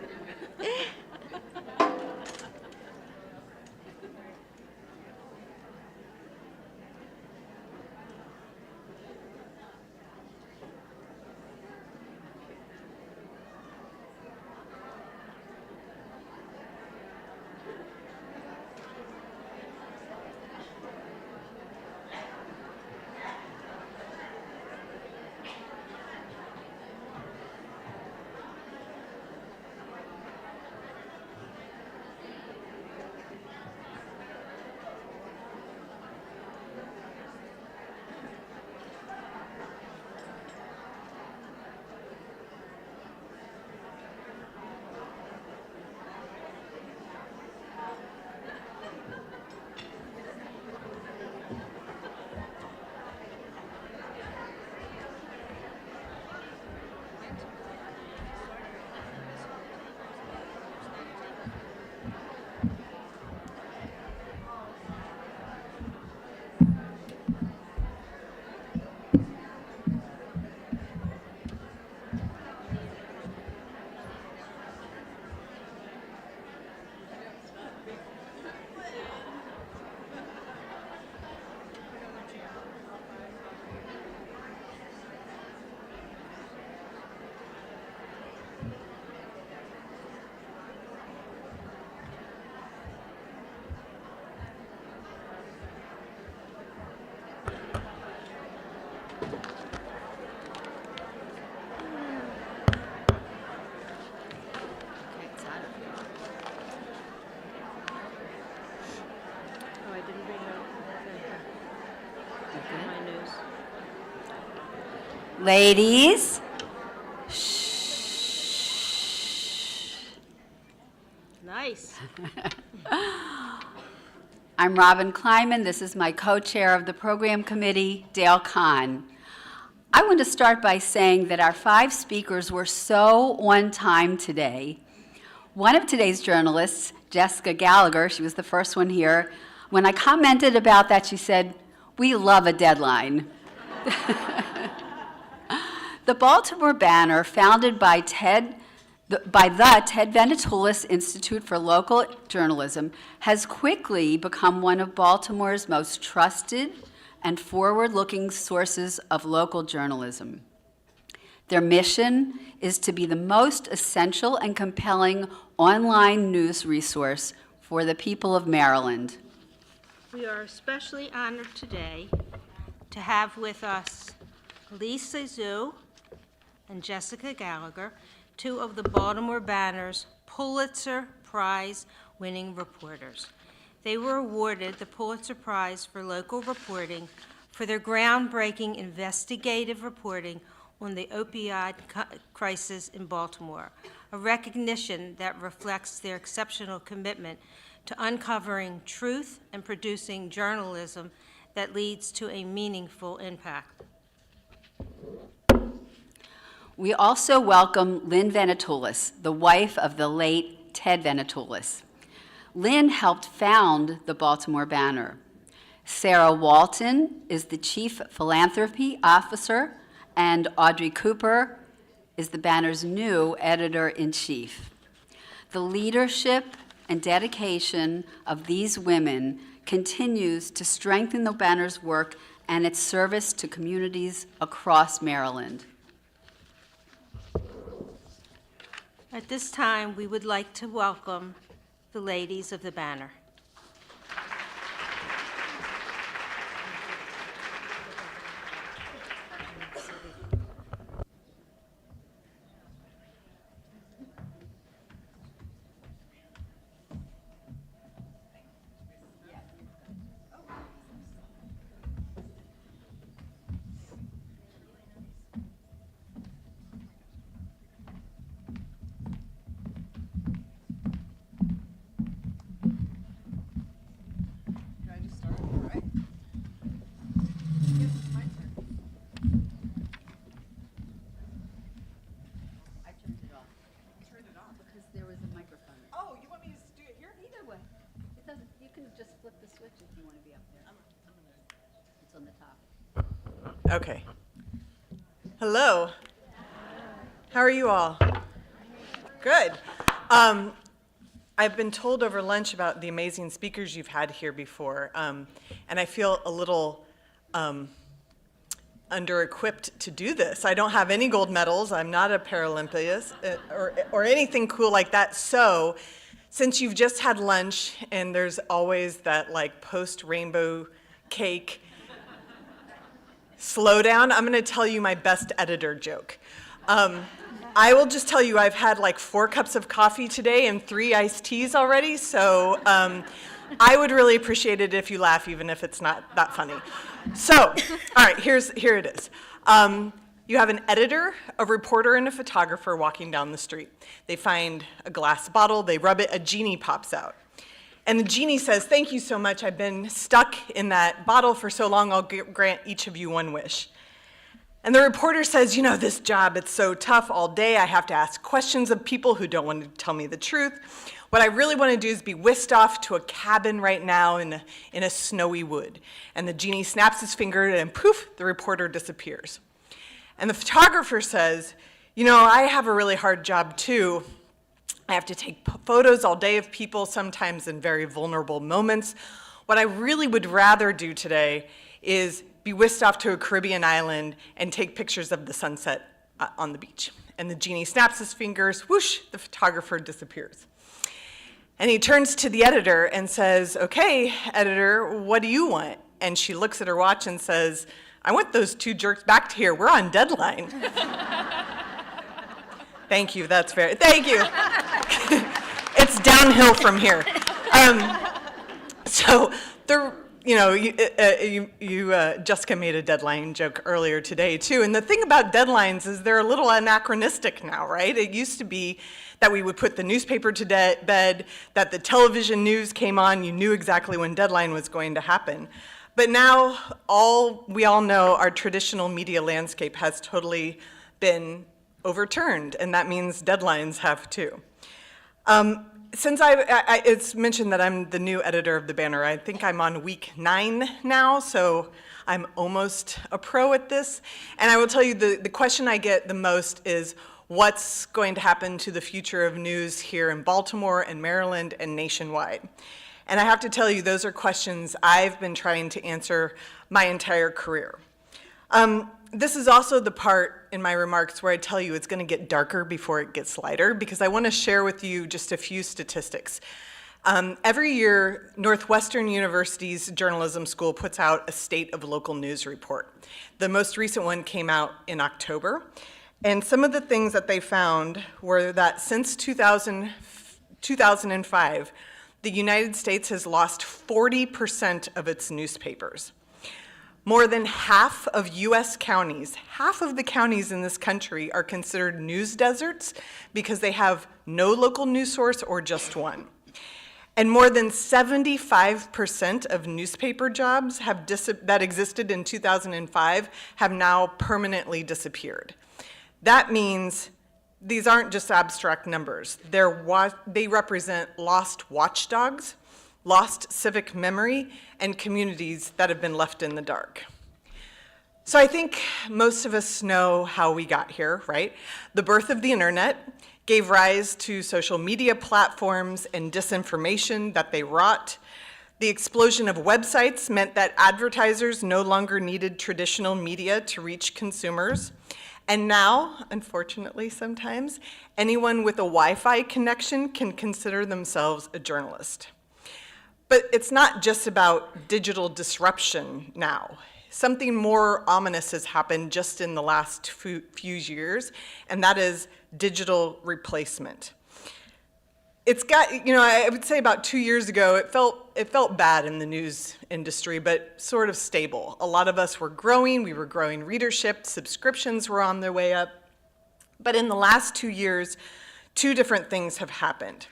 Ladies. Nice. I'm Robin Kleiman. This is my co-chair of the program committee, Dale Kahn. I want to start by saying that our 5 speakers were so on time today. One of today's journalists, Jessica Gallagher, she was the first one here, when I commented about that, she said, "We love a deadline." The Baltimore Banner, founded by the Ted Venetoulis Institute for Local Journalism, has quickly become one of Baltimore's most trusted and forward-looking sources of local journalism. Their mission is to be the most essential and compelling online news resource for the people of Maryland. We are especially honored today to have with us Lisa Zhu and Jessica Gallagher, 2 of the Baltimore Banner's Pulitzer Prize winning reporters. They were awarded the Pulitzer Prize for local reporting for their groundbreaking investigative reporting on the opioid crisis in Baltimore, a recognition that reflects their exceptional commitment to uncovering truth and producing journalism that leads to a meaningful impact. We also welcome Lynn Venetoulis, the wife of the late Ted Venetoulis. Lynn helped found the Baltimore Banner. Sarah Walton is the Chief Philanthropy Officer, and Audrey Cooper is the Banner's new Editor-in-Chief. The leadership and dedication of these women continues to strengthen the Banner's work and its service to communities across Maryland. At this time, we would like to welcome the ladies of the Banner. Okay. Hello. How are you all? Good. I've been told over lunch about the amazing speakers you've had here before, and I feel a little under-equipped to do this. I don't have any gold medals. I'm not a Paralympian or anything cool like that. So, since you've just had lunch and there's always that like post-rainbow cake slowdown, I'm going to tell you my best editor joke. I will just tell you I've had like 4 cups of coffee today and 3 iced teas already, so I would really appreciate it if you laugh, even if it's not that funny. So, all right, here it is. You have an editor, a reporter, and a photographer walking down the street. They find a glass bottle, they rub it, a genie pops out. And the genie says, "Thank you so much. I've been stuck in that bottle for so long, I'll grant each of you 1 wish." And the reporter says, "You know, this job, it's so tough all day. I have to ask questions of people who don't want to tell me the truth. What I really want to do is be whisked off to a cabin right now in a snowy wood." And the genie snaps his finger and poof, the reporter disappears. And the photographer says, "You know, I have a really hard job too. I have to take photos all day of people, sometimes in very vulnerable moments. What I really would rather do today is be whisked off to a Caribbean island and take pictures of the sunset on the beach." And the genie snaps his fingers, whoosh, the photographer disappears. And he turns to the editor and says, "Okay, editor, what do you want?" And she looks at her watch and says, "I want those 2 jerks back to here. We're on deadline." Thank you, that's fair. Thank you. It's downhill from here. So, Jessica made a deadline joke earlier today too, and the thing about deadlines is they're a little anachronistic now, right? It used to be that we would put the newspaper to bed, that the television news came on, you knew exactly when deadline was going to happen. But now, we all know our traditional media landscape has totally been overturned, and that means deadlines have too. Since it's mentioned that I'm the new editor of the Banner, I think I'm on week 9 now, so I'm almost a pro at this. And I will tell you the question I get the most is, what's going to happen to the future of news here in Baltimore and Maryland and nationwide? And I have to tell you, those are questions I've been trying to answer my entire career. This is also the part in my remarks where I tell you it's going to get darker before it gets lighter, because I want to share with you just a few statistics. Every year, Northwestern University's journalism school puts out a State of Local News report. The most recent one came out in October. And some of the things that they found were that since 2005, the United States has lost 40% of its newspapers. More than half of U.S. counties, half of the counties in this country are considered news deserts because they have no local news source or just one. And more than 75% of newspaper jobs that existed in 2005 have now permanently disappeared. That means these aren't just abstract numbers. They represent lost watchdogs, lost civic memory, and communities that have been left in the dark. So I think most of us know how we got here, right? The birth of the internet gave rise to social media platforms and disinformation that they wrought. The explosion of websites meant that advertisers no longer needed traditional media to reach consumers. And now, unfortunately sometimes, anyone with a Wi-Fi connection can consider themselves a journalist. But it's not just about digital disruption now. Something more ominous has happened just in the last few years, and that is digital replacement. It's got, I would say about 2 years ago, it felt bad in the news industry, but sort of stable. A lot of us were growing, we were growing readership, subscriptions were on their way up. But in the last 2 years, two different things have happened.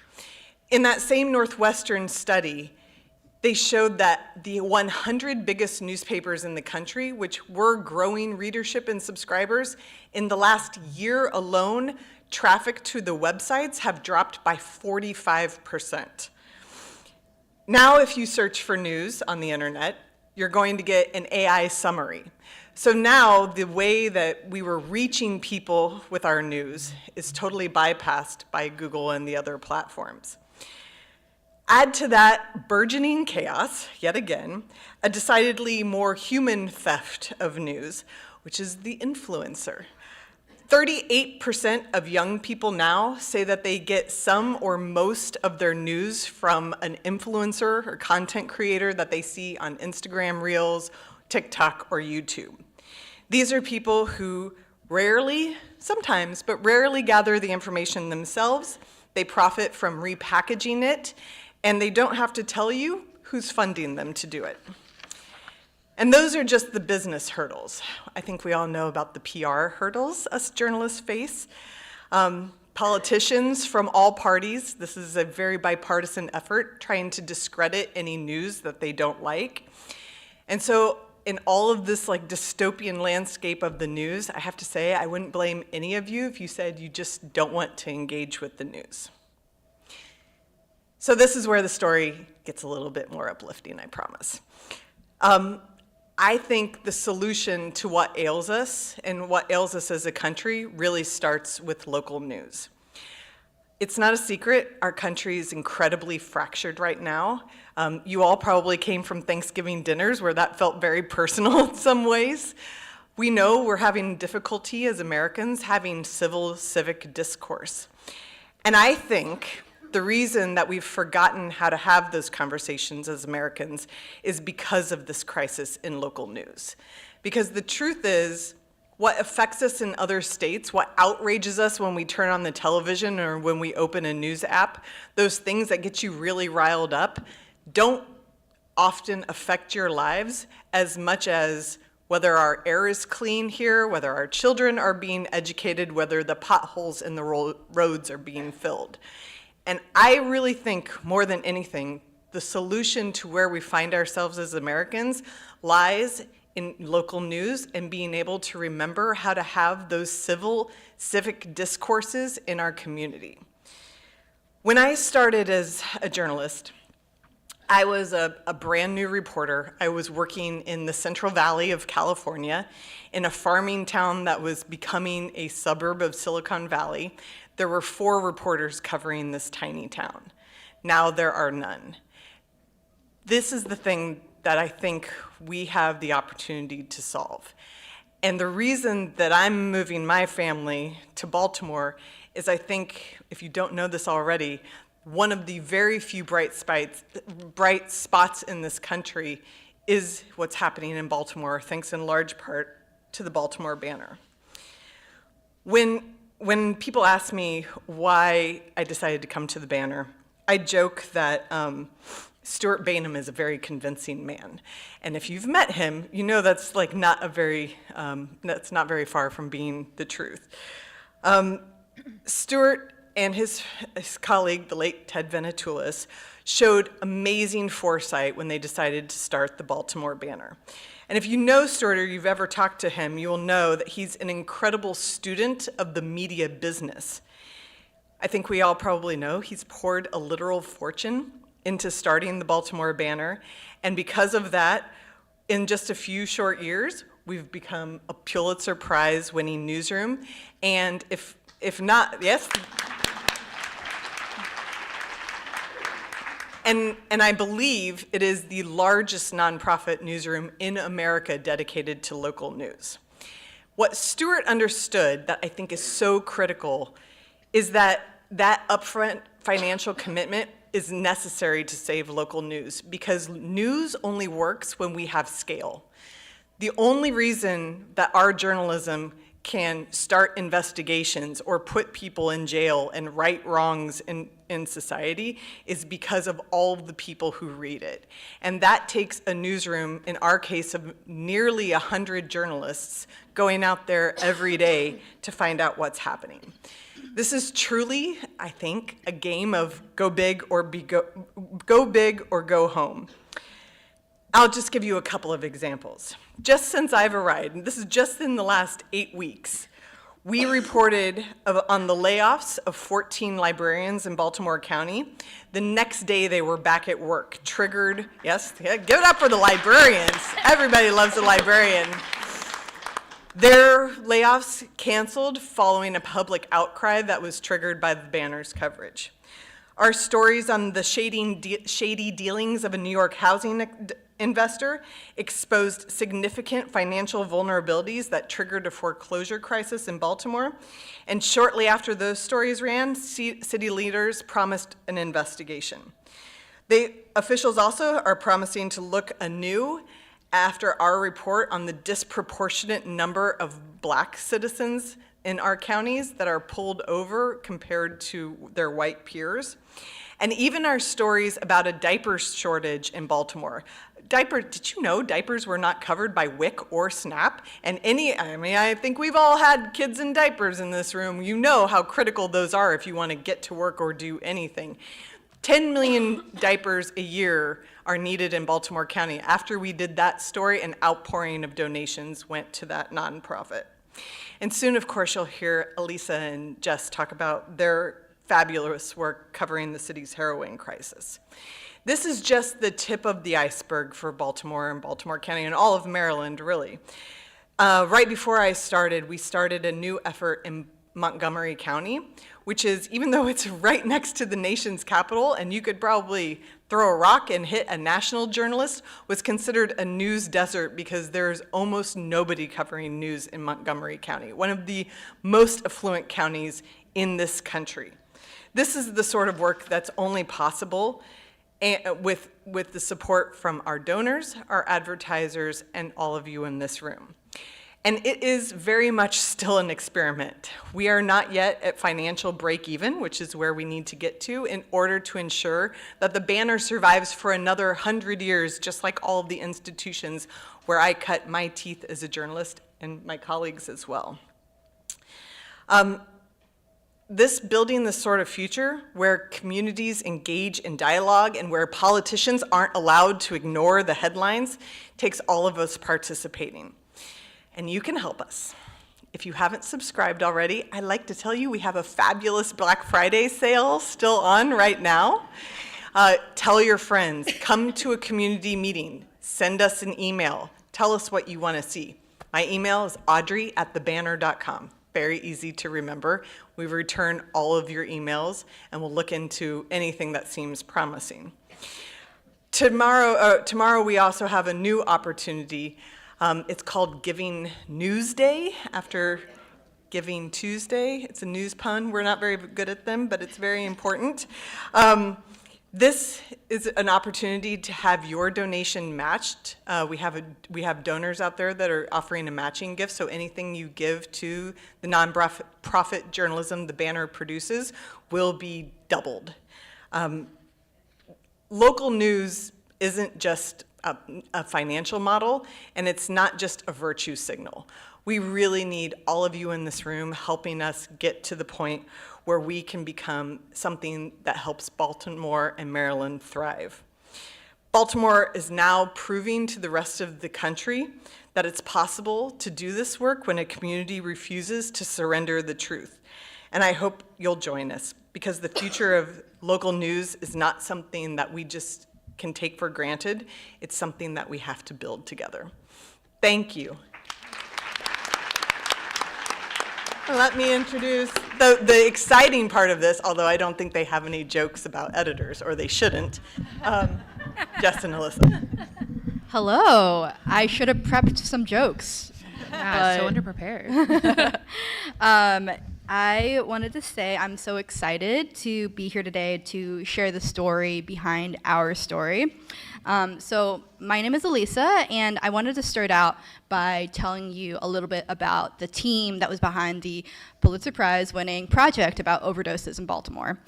In that same Northwestern study, they showed that the 100 biggest newspapers in the country, which were growing readership and subscribers, in the last year alone, traffic to the websites have dropped by 45%. Now, if you search for news on the internet, you're going to get an AI summary. So now the way that we were reaching people with our news is totally bypassed by Google and the other platforms. Add to that burgeoning chaos, yet again, a decidedly more human theft of news, which is the influencer. 38% of young people now say that they get some or most of their news from an influencer or content creator that they see on Instagram Reels, TikTok, or YouTube. These are people who rarely, sometimes, but rarely gather the information themselves. They profit from repackaging it, and they don't have to tell you who's funding them to do it. And those are just the business hurdles. I think we all know about the PR hurdles us journalists face. Politicians from all parties, this is a very bipartisan effort, trying to discredit any news that they don't like. And so in all of this dystopian landscape of the news, I have to say I wouldn't blame any of you if you said you just don't want to engage with the news. So this is where the story gets a little bit more uplifting, I promise. I think the solution to what ails us and what ails us as a country really starts with local news. It's not a secret, our country is incredibly fractured right now. You all probably came from Thanksgiving dinners where that felt very personal in some ways. We know we're having difficulty as Americans having civic discourse. And I think the reason that we've forgotten how to have those conversations as Americans is because of this crisis in local news. Because the truth is, what affects us in other states, what outrages us when we turn on the television or when we open a news app, those things that get you really riled up, don't often affect your lives as much as whether our air is clean here, whether our children are being educated, whether the potholes in the roads are being filled. And I really think, more than anything, the solution to where we find ourselves as Americans lies in local news and being able to remember how to have those civic discourses in our community. When I started as a journalist, I was a brand new reporter. I was working in the Central Valley of California in a farming town that was becoming a suburb of Silicon Valley. There were 4 reporters covering this tiny town. Now there are none. This is the thing that I think we have the opportunity to solve. And the reason that I'm moving my family to Baltimore is I think, if you don't know this already, one of the very few bright spots in this country is what's happening in Baltimore, thanks in large part to the Baltimore Banner. When people ask me why I decided to come to the Banner, I joke that Stuart Bainham is a very convincing man. And if you've met him, you know that's like that's not very far from being the truth. Stuart and his colleague, the late Ted Venetoulis, showed amazing foresight when they decided to start the Baltimore Banner. And if you know Stuart or you've ever talked to him, you will know that he's an incredible student of the media business. I think we all probably know he's poured a literal fortune into starting the Baltimore Banner, and because of that, in just a few short years, we've become a Pulitzer Prize winning newsroom, and if not, yes? And I believe it is the largest nonprofit newsroom in America dedicated to local news. What Stuart understood that I think is so critical is that upfront financial commitment is necessary to save local news, because news only works when we have scale. The only reason that our journalism can start investigations or put people in jail and right wrongs in society is because of all of the people who read it. And that takes a newsroom, in our case, of nearly 100 journalists going out there every day to find out what's happening. This is truly, I think, a game of go big or go home. I'll just give you a couple of examples. Just since I've arrived, and this is just in the last 8 weeks, we reported on the layoffs of 14 librarians in Baltimore County. The next day they were back at work, triggered, yes, yeah, give it up for the librarians. Everybody loves a librarian. Their layoffs canceled following a public outcry that was triggered by the Banner's coverage. Our stories on the shady dealings of a New York housing investor exposed significant financial vulnerabilities that triggered a foreclosure crisis in Baltimore. And shortly after those stories ran, city leaders promised an investigation. Officials also are promising to look anew after our report on the disproportionate number of Black citizens in our counties that are pulled over compared to their white peers. And even our stories about a diaper shortage in Baltimore. Did you know diapers were not covered by WIC or SNAP? And I think we've all had kids in diapers in this room. You know how critical those are if you want to get to work or do anything. 10 million diapers a year are needed in Baltimore County. After we did that story, an outpouring of donations went to that nonprofit. And soon, of course, you'll hear Elisa and Jess talk about their fabulous work covering the city's heroin crisis. This is just the tip of the iceberg for Baltimore and Baltimore County and all of Maryland, really. Right before I started, we started a new effort in Montgomery County, which is, even though it's right next to the nation's capital, and you could probably throw a rock and hit a national journalist, was considered a news desert because there's almost nobody covering news in Montgomery County, one of the most affluent counties in this country. This is the sort of work that's only possible with the support from our donors, our advertisers, and all of you in this room. And it is very much still an experiment. We are not yet at financial break even, which is where we need to get to in order to ensure that the Banner survives for another 100 years, just like all of the institutions where I cut my teeth as a journalist and my colleagues as well. Building this sort of future where communities engage in dialogue and where politicians aren't allowed to ignore the headlines takes all of us participating. And you can help us. If you haven't subscribed already, I'd like to tell you we have a fabulous Black Friday sale still on right now. Tell your friends, come to a community meeting, send us an email, tell us what you want to see. My email is audrey@thebanner.com. Very easy to remember. We return all of your emails and we'll look into anything that seems promising. Tomorrow we also have a new opportunity. It's called Giving News Day after Giving Tuesday. It's a news pun. We're not very good at them, but it's very important. This is an opportunity to have your donation matched. We have donors out there that are offering a matching gift, so anything you give to the nonprofit journalism the Banner produces will be doubled. Local news isn't just a financial model, and it's not just a virtue signal. We really need all of you in this room helping us get to the point where we can become something that helps Baltimore and Maryland thrive. Baltimore is now proving to the rest of the country that it's possible to do this work when a community refuses to surrender the truth. And I hope you'll join us, because the future of local news is not something that we just can take for granted. It's something that we have to build together. Thank you. Let me introduce the exciting part of this, although I don't think they have any jokes about editors, or they shouldn't. Jess and Alyssa. Hello. I should have prepped some jokes. Yeah, so underprepared. I wanted to say I'm so excited to be here today to share the story behind our story. So my name is Elisa, and I wanted to start out by telling you a little bit about the team that was behind the Pulitzer Prize-winning project about overdoses in Baltimore.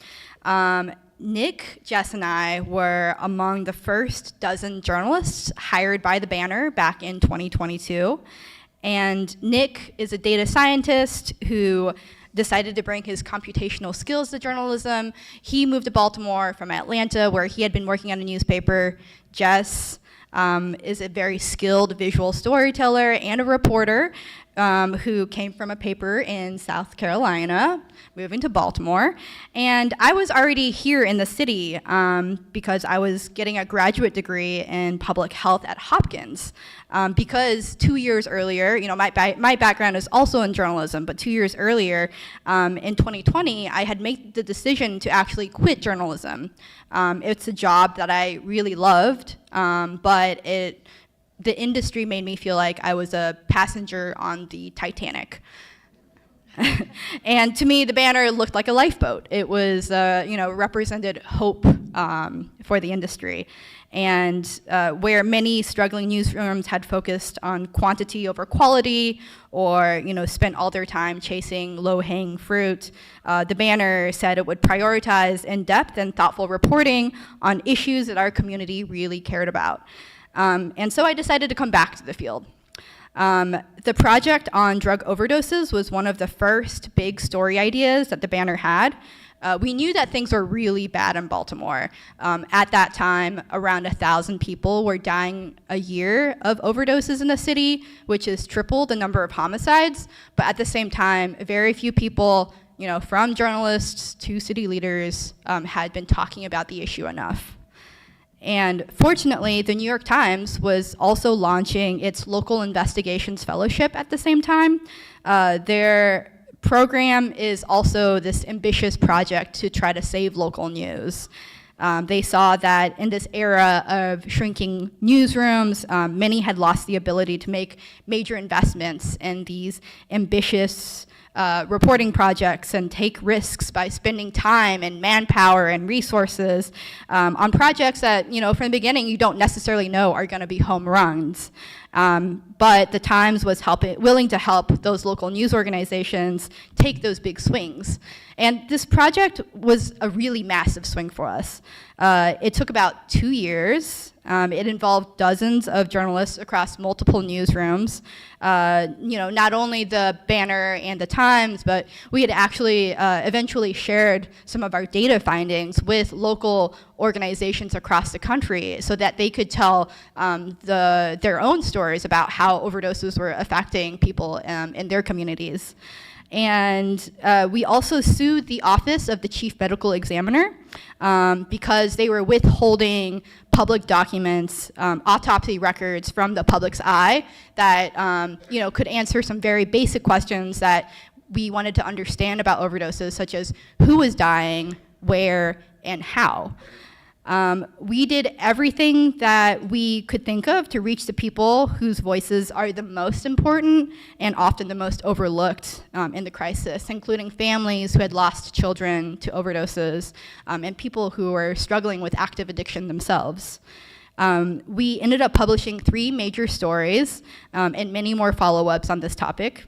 Nick, Jess, and I were among the first dozen journalists hired by the Banner back in 2022. And Nick is a data scientist who decided to bring his computational skills to journalism. He moved to Baltimore from Atlanta, where he had been working at a newspaper. Jess is a very skilled visual storyteller and a reporter who came from a paper in South Carolina, moving to Baltimore. And I was already here in the city because I was getting a graduate degree in public health at Hopkins. Because 2 years earlier, my background is also in journalism, but 2 years earlier, in 2020, I had made the decision to actually quit journalism. It's a job that I really loved, but the industry made me feel like I was a passenger on the Titanic. And to me, the Banner looked like a lifeboat. It was, represented hope for the industry. And where many struggling newsrooms had focused on quantity over quality, or spent all their time chasing low-hanging fruit, the Banner said it would prioritize in-depth and thoughtful reporting on issues that our community really cared about. And so I decided to come back to the field. The project on drug overdoses was one of the first big story ideas that the Banner had. We knew that things were really bad in Baltimore. At that time, around 1,000 people were dying a year of overdoses in the city, which is triple the number of homicides. But at the same time, very few people, from journalists to city leaders, had been talking about the issue enough. And fortunately, the New York Times was also launching its Local Investigations Fellowship at the same time. Their program is also this ambitious project to try to save local news. They saw that in this era of shrinking newsrooms, many had lost the ability to make major investments in these ambitious reporting projects and take risks by spending time and manpower and resources on projects that, from the beginning, you don't necessarily know are going to be home runs. But the Times was willing to help those local news organizations take those big swings. And this project was a really massive swing for us. It took about 2 years. It involved dozens of journalists across multiple newsrooms. Not only the Banner and the Times, but we had actually eventually shared some of our data findings with local organizations across the country so that they could tell their own stories about how overdoses were affecting people in their communities. And we also sued the Office of the Chief Medical Examiner because they were withholding public documents, autopsy records from the public's eye that could answer some very basic questions that we wanted to understand about overdoses, such as who was dying, where, and how. We did everything that we could think of to reach the people whose voices are the most important and often the most overlooked in the crisis, including families who had lost children to overdoses and people who were struggling with active addiction themselves. We ended up publishing 3 major stories and many more follow-ups on this topic.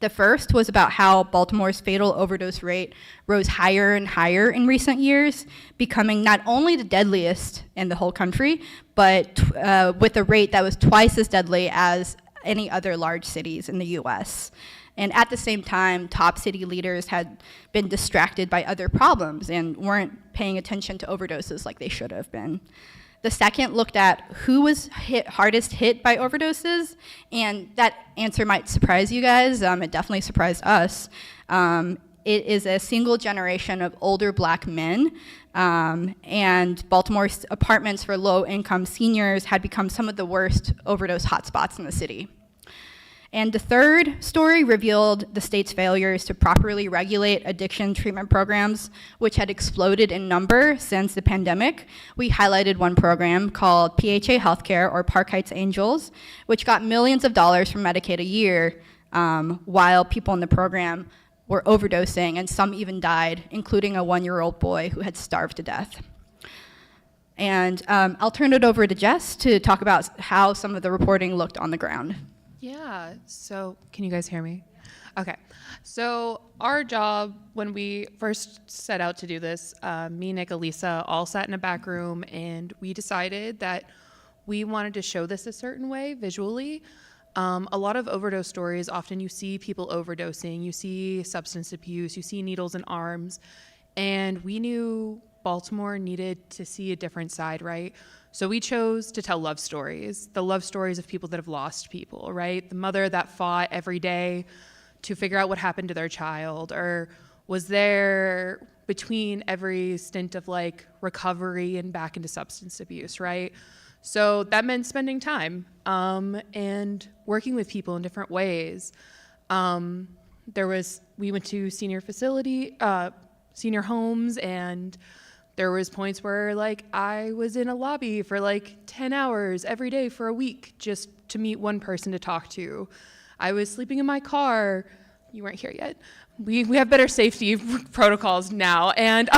The first was about how Baltimore's fatal overdose rate rose higher and higher in recent years, becoming not only the deadliest in the whole country, but with a rate that was twice as deadly as any other large cities in the US. And at the same time, top city leaders had been distracted by other problems and weren't paying attention to overdoses like they should have been. The second looked at who was hardest hit by overdoses, and that answer might surprise you guys. It definitely surprised us. It is a single generation of older black men, and Baltimore's apartments for low-income seniors had become some of the worst overdose hotspots in the city. And the third story revealed the state's failures to properly regulate addiction treatment programs, which had exploded in number since the pandemic. We highlighted one program called PHA Healthcare, or Park Heights Angels, which got millions of dollars from Medicaid a year, while people in the program were overdosing, and some even died, including a 1-year-old boy who had starved to death. And I'll turn it over to Jess to talk about how some of the reporting looked on the ground. Yeah, so can you guys hear me? Okay, so our job when we first set out to do this, me, Nick, Elisa all sat in a back room and we decided that we wanted to show this a certain way visually. A lot of overdose stories, often you see people overdosing, you see substance abuse, you see needles in arms, and we knew Baltimore needed to see a different side, right? So we chose to tell love stories, the love stories of people that have lost people, right? The mother that fought every day to figure out what happened to their child, or was there between every stint of like recovery and back into substance abuse, right? So that meant spending time and working with people in different ways. We went to senior homes, and there was points where like I was in a lobby for like 10 hours every day for a week just to meet one person to talk to. I was sleeping in my car. You weren't here yet. We have better safety protocols now. And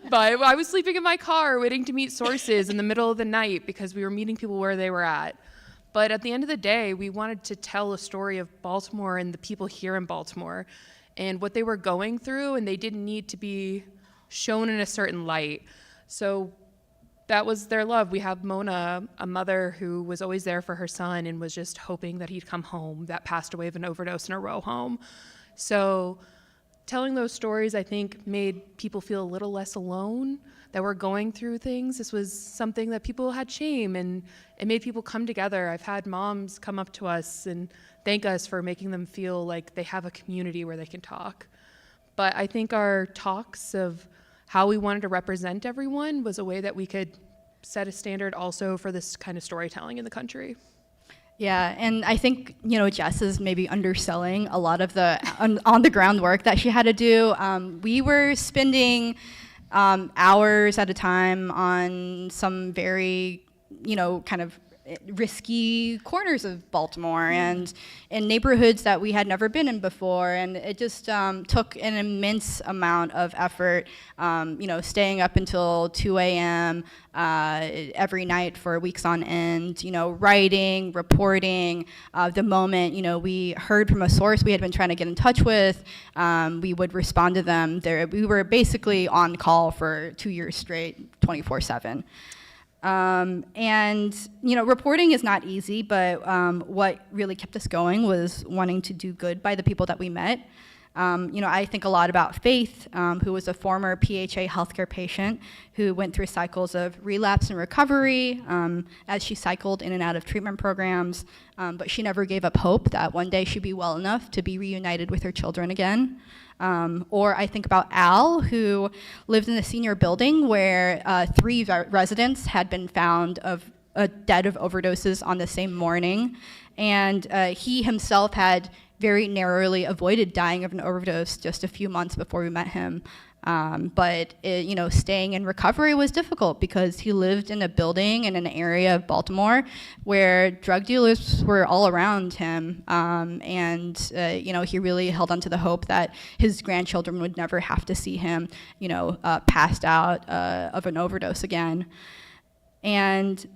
but I was sleeping in my car waiting to meet sources in the middle of the night because we were meeting people where they were at. But at the end of the day, we wanted to tell a story of Baltimore and the people here in Baltimore and what they were going through, and they didn't need to be shown in a certain light. So that was their love. We have Mona, a mother who was always there for her son and was just hoping that he'd come home, that passed away of an overdose in a row home. So telling those stories, I think, made people feel a little less alone, that we're going through things. This was something that people had shame, and it made people come together. I've had moms come up to us and thank us for making them feel like they have a community where they can talk. But I think our talks of how we wanted to represent everyone was a way that we could set a standard also for this kind of storytelling in the country. Yeah, and I think, Jess is maybe underselling a lot of the on-the-ground work that she had to do. We were spending hours at a time on some very, kind of risky corners of Baltimore and in neighborhoods that we had never been in before, and it just took an immense amount of effort, staying up until 2 a.m. Every night for weeks on end, writing, reporting. The moment, we heard from a source we had been trying to get in touch with, we would respond to them. We were basically on call for 2 years straight, 24/7. Reporting is not easy, but what really kept us going was wanting to do good by the people that we met. I think a lot about Faith, who was a former PHA healthcare patient who went through cycles of relapse and recovery as she cycled in and out of treatment programs, but she never gave up hope that one day she'd be well enough to be reunited with her children again. Or I think about Al, who lived in a senior building where 3 residents had been found dead of overdoses on the same morning. And he himself had very narrowly avoided dying of an overdose just a few months before we met him. But staying in recovery was difficult because he lived in a building in an area of Baltimore where drug dealers were all around him. He really held on to the hope that his grandchildren would never have to see him, passed out of an overdose again. And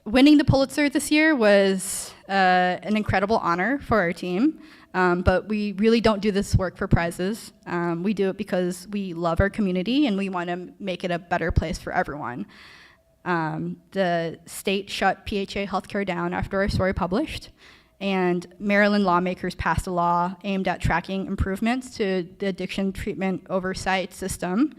winning the Pulitzer this year was an incredible honor for our team. But we really don't do this work for prizes. We do it because we love our community and we want to make it a better place for everyone. The state shut PHA healthcare down after our story published, and Maryland lawmakers passed a law aimed at tracking improvements to the addiction treatment oversight system.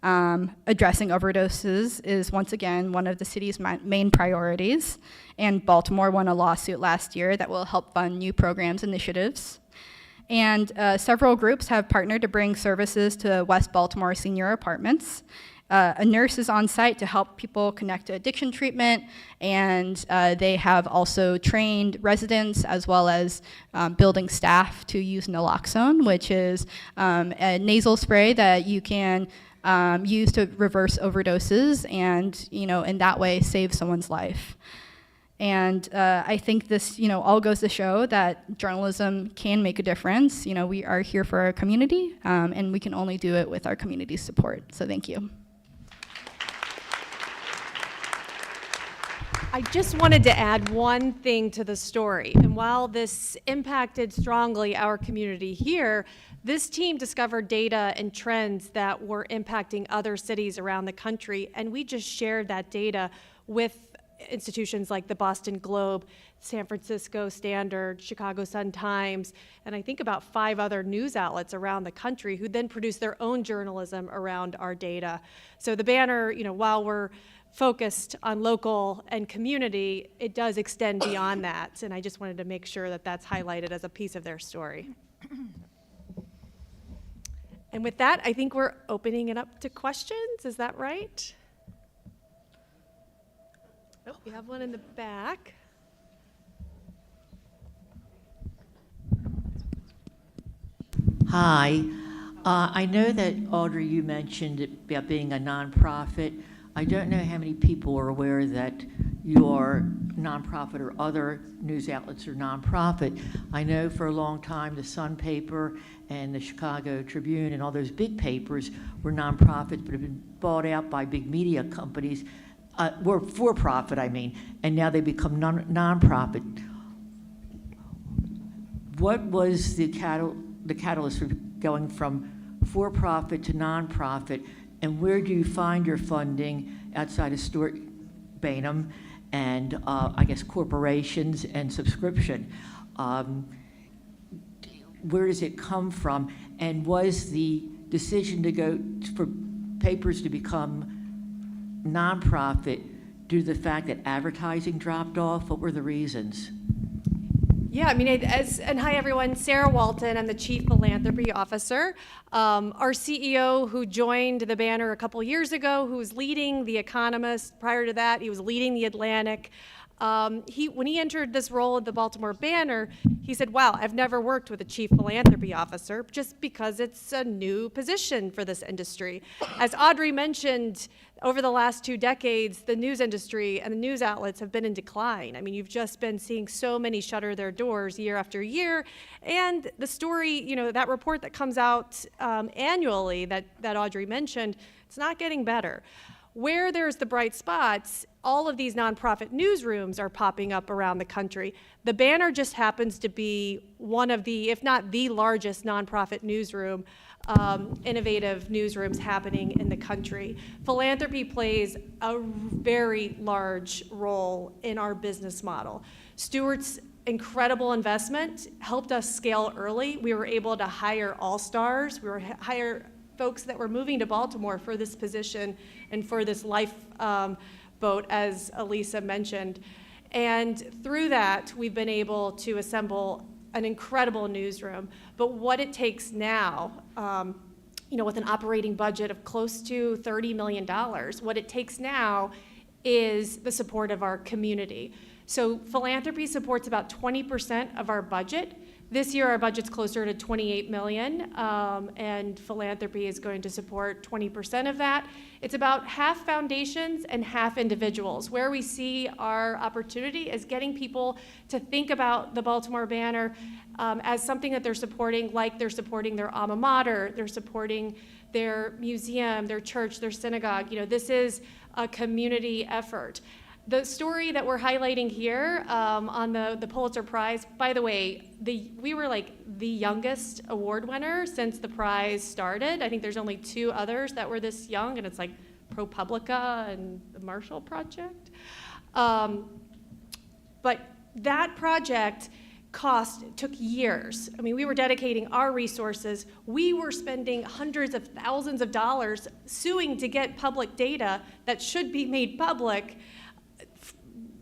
Addressing overdoses is once again one of the city's main priorities, and Baltimore won a lawsuit last year that will help fund new programs initiatives. And several groups have partnered to bring services to West Baltimore senior apartments. A nurse is on site to help people connect to addiction treatment, and they have also trained residents as well as building staff to use naloxone, which is a nasal spray that you can use to reverse overdoses and, in that way save someone's life. And I think this, all goes to show that journalism can make a difference. We are here for our community, and we can only do it with our community's support. So thank you. I just wanted to add one thing to the story. And while this impacted strongly our community here, this team discovered data and trends that were impacting other cities around the country, and we just shared that data with institutions like the Boston Globe, San Francisco Standard, Chicago Sun-Times, and I think about 5 other news outlets around the country who then produced their own journalism around our data. So the banner, while we're focused on local and community, it does extend beyond that, and I just wanted to make sure that that's highlighted as a piece of their story. And with that, I think we're opening it up to questions. Is that right? Oh, we have one in the back. Hi. I know that, Audrey, you mentioned it about being a nonprofit. I don't know how many people are aware that your nonprofit or other news outlets are nonprofit. I know for a long time the Sun paper and the Chicago Tribune and all those big papers were nonprofits but have been bought out by big media companies, were for-profit, I mean, and now they become nonprofit. What was the catalyst for going from for-profit to nonprofit, and where do you find your funding outside of Stuart Bainham and I guess corporations and subscription? Where does it come from? And was the decision to go for papers to become nonprofit due to the fact that advertising dropped off? What were the reasons? Yeah, I mean, and hi everyone, Sarah Walton, I'm the Chief Philanthropy Officer. Our CEO who joined the banner a couple years ago, who was leading The Economist, prior to that he was leading The Atlantic. When he entered this role at the Baltimore Banner, he said, wow, I've never worked with a Chief Philanthropy Officer, just because it's a new position for this industry. As Audrey mentioned, over the last 2 decades, the news industry and the news outlets have been in decline. I mean, you've just been seeing so many shutter their doors year after year. And the story, that report that comes out annually that Audrey mentioned, it's not getting better. Where there's the bright spots, all of these nonprofit newsrooms are popping up around the country. The Banner just happens to be one of the, if not the largest nonprofit newsroom, innovative newsrooms happening in the country. Philanthropy plays a very large role in our business model. Stuart's incredible investment helped us scale early. We were able to hire all-stars. We were hire folks that were moving to Baltimore for this position and for this lifeboat, as Elisa mentioned. And through that, we've been able to assemble an incredible newsroom. But what it takes now, with an operating budget of close to $30 million, what it takes now is the support of our community. So philanthropy supports about 20% of our budget. This year, our budget's closer to $28 million, and philanthropy is going to support 20% of that. It's about half foundations and half individuals. Where we see our opportunity is getting people to think about the Baltimore Banner as something that they're supporting, like they're supporting their alma mater, they're supporting their museum, their church, their synagogue. This is a community effort. The story that we're highlighting here on the Pulitzer Prize, by the way, we were like the youngest award winner since the prize started. I think there's only 2 others that were this young, and it's like ProPublica and the Marshall Project. But that project took years. I mean, we were dedicating our resources. We were spending hundreds of thousands of dollars suing to get public data that should be made public,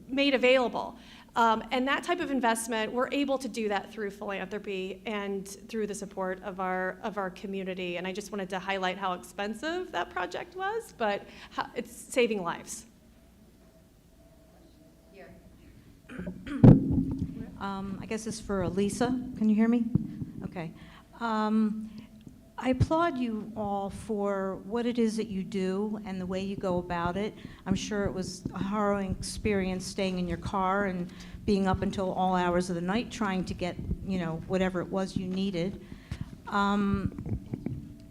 made available. And that type of investment, we're able to do that through philanthropy and through the support of our community. And I just wanted to highlight how expensive that project was, but it's saving lives. I guess this is for Lisa. Can you hear me? Okay. I applaud you all for what it is that you do and the way you go about it. I'm sure it was a harrowing experience staying in your car and being up until all hours of the night trying to get, whatever it was you needed.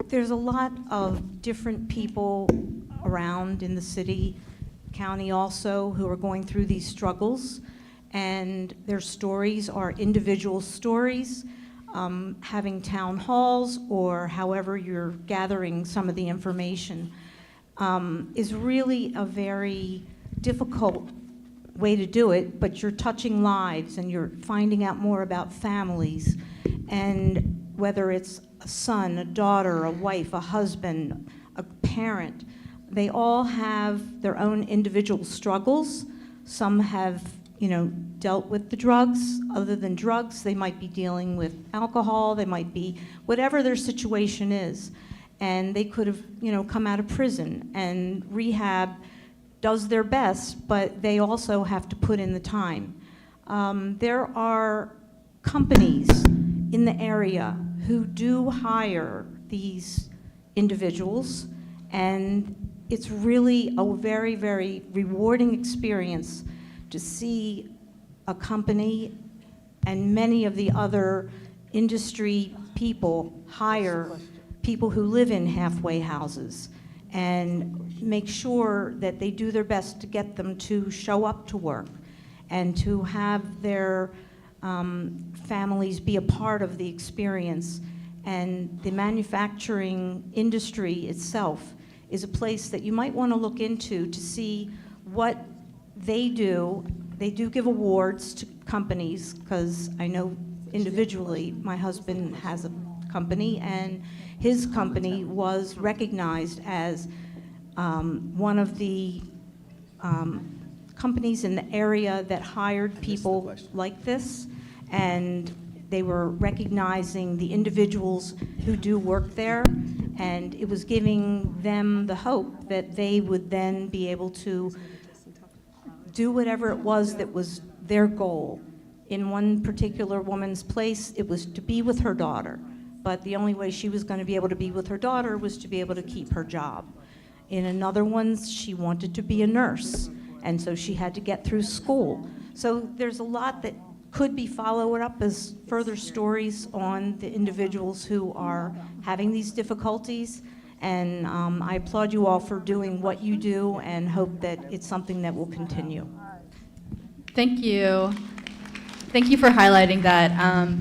There's a lot of different people around in the city, county also, who are going through these struggles, and their stories are individual stories. Having town halls or however you're gathering some of the information is really a very difficult way to do it, but you're touching lives and you're finding out more about families, and whether it's a son, a daughter, a wife, a husband, a parent, they all have their own individual struggles. Some have dealt with the drugs. Other than drugs, they might be dealing with alcohol, they might be, whatever their situation is. And they could have, come out of prison, and rehab does their best, but they also have to put in the time. There are companies in the area who do hire these individuals, and it's really a very, very rewarding experience to see a company and many of the other industry people hire people who live in halfway houses and make sure that they do their best to get them to show up to work and to have their families be a part of the experience. And the manufacturing industry itself is a place that you might want to look into to see what they do. They do give awards to companies, because I know individually my husband has a company, and his company was recognized as one of the companies in the area that hired people like this, and they were recognizing the individuals who do work there, and it was giving them the hope that they would then be able to do whatever it was that was their goal. In one particular woman's place, it was to be with her daughter, but the only way she was going to be able to be with her daughter was to be able to keep her job. In another one, she wanted to be a nurse, and so she had to get through school. So there's a lot that could be followed up as further stories on the individuals who are having these difficulties. And I applaud you all for doing what you do and hope that it's something that will continue. Thank you. Thank you for highlighting that.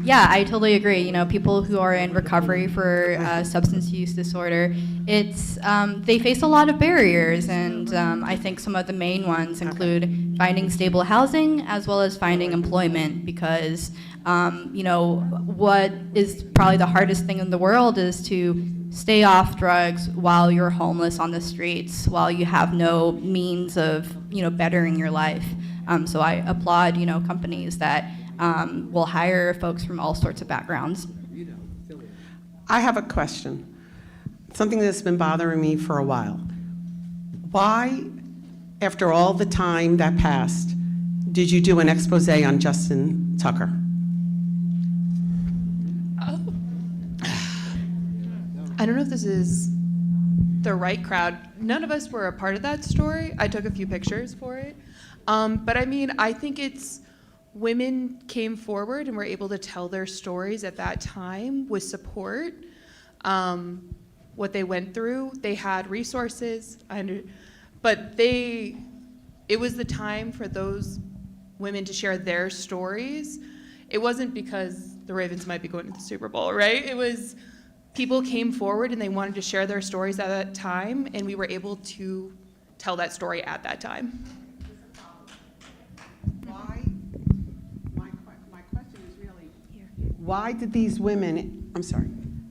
Yeah, I totally agree. People who are in recovery for substance use disorder, they face a lot of barriers, and I think some of the main ones include finding stable housing as well as finding employment, because what is probably the hardest thing in the world is to stay off drugs while you're homeless on the streets, while you have no means of bettering your life. So I applaud companies that will hire folks from all sorts of backgrounds. I have a question, something that's been bothering me for a while. Why, after all the time that passed, did you do an expose on Justin Tucker? I don't know if this is the right crowd. None of us were a part of that story. I took a few pictures for it. But I mean, I think it's women came forward and were able to tell their stories at that time with support, what they went through. They had resources, but they it was the time for those women to share their stories. It wasn't because the Ravens might be going to the Super Bowl, right? It was people came forward and they wanted to share their stories at that time, and we were able to tell that story at that time. My question is really, why did these women, I'm sorry,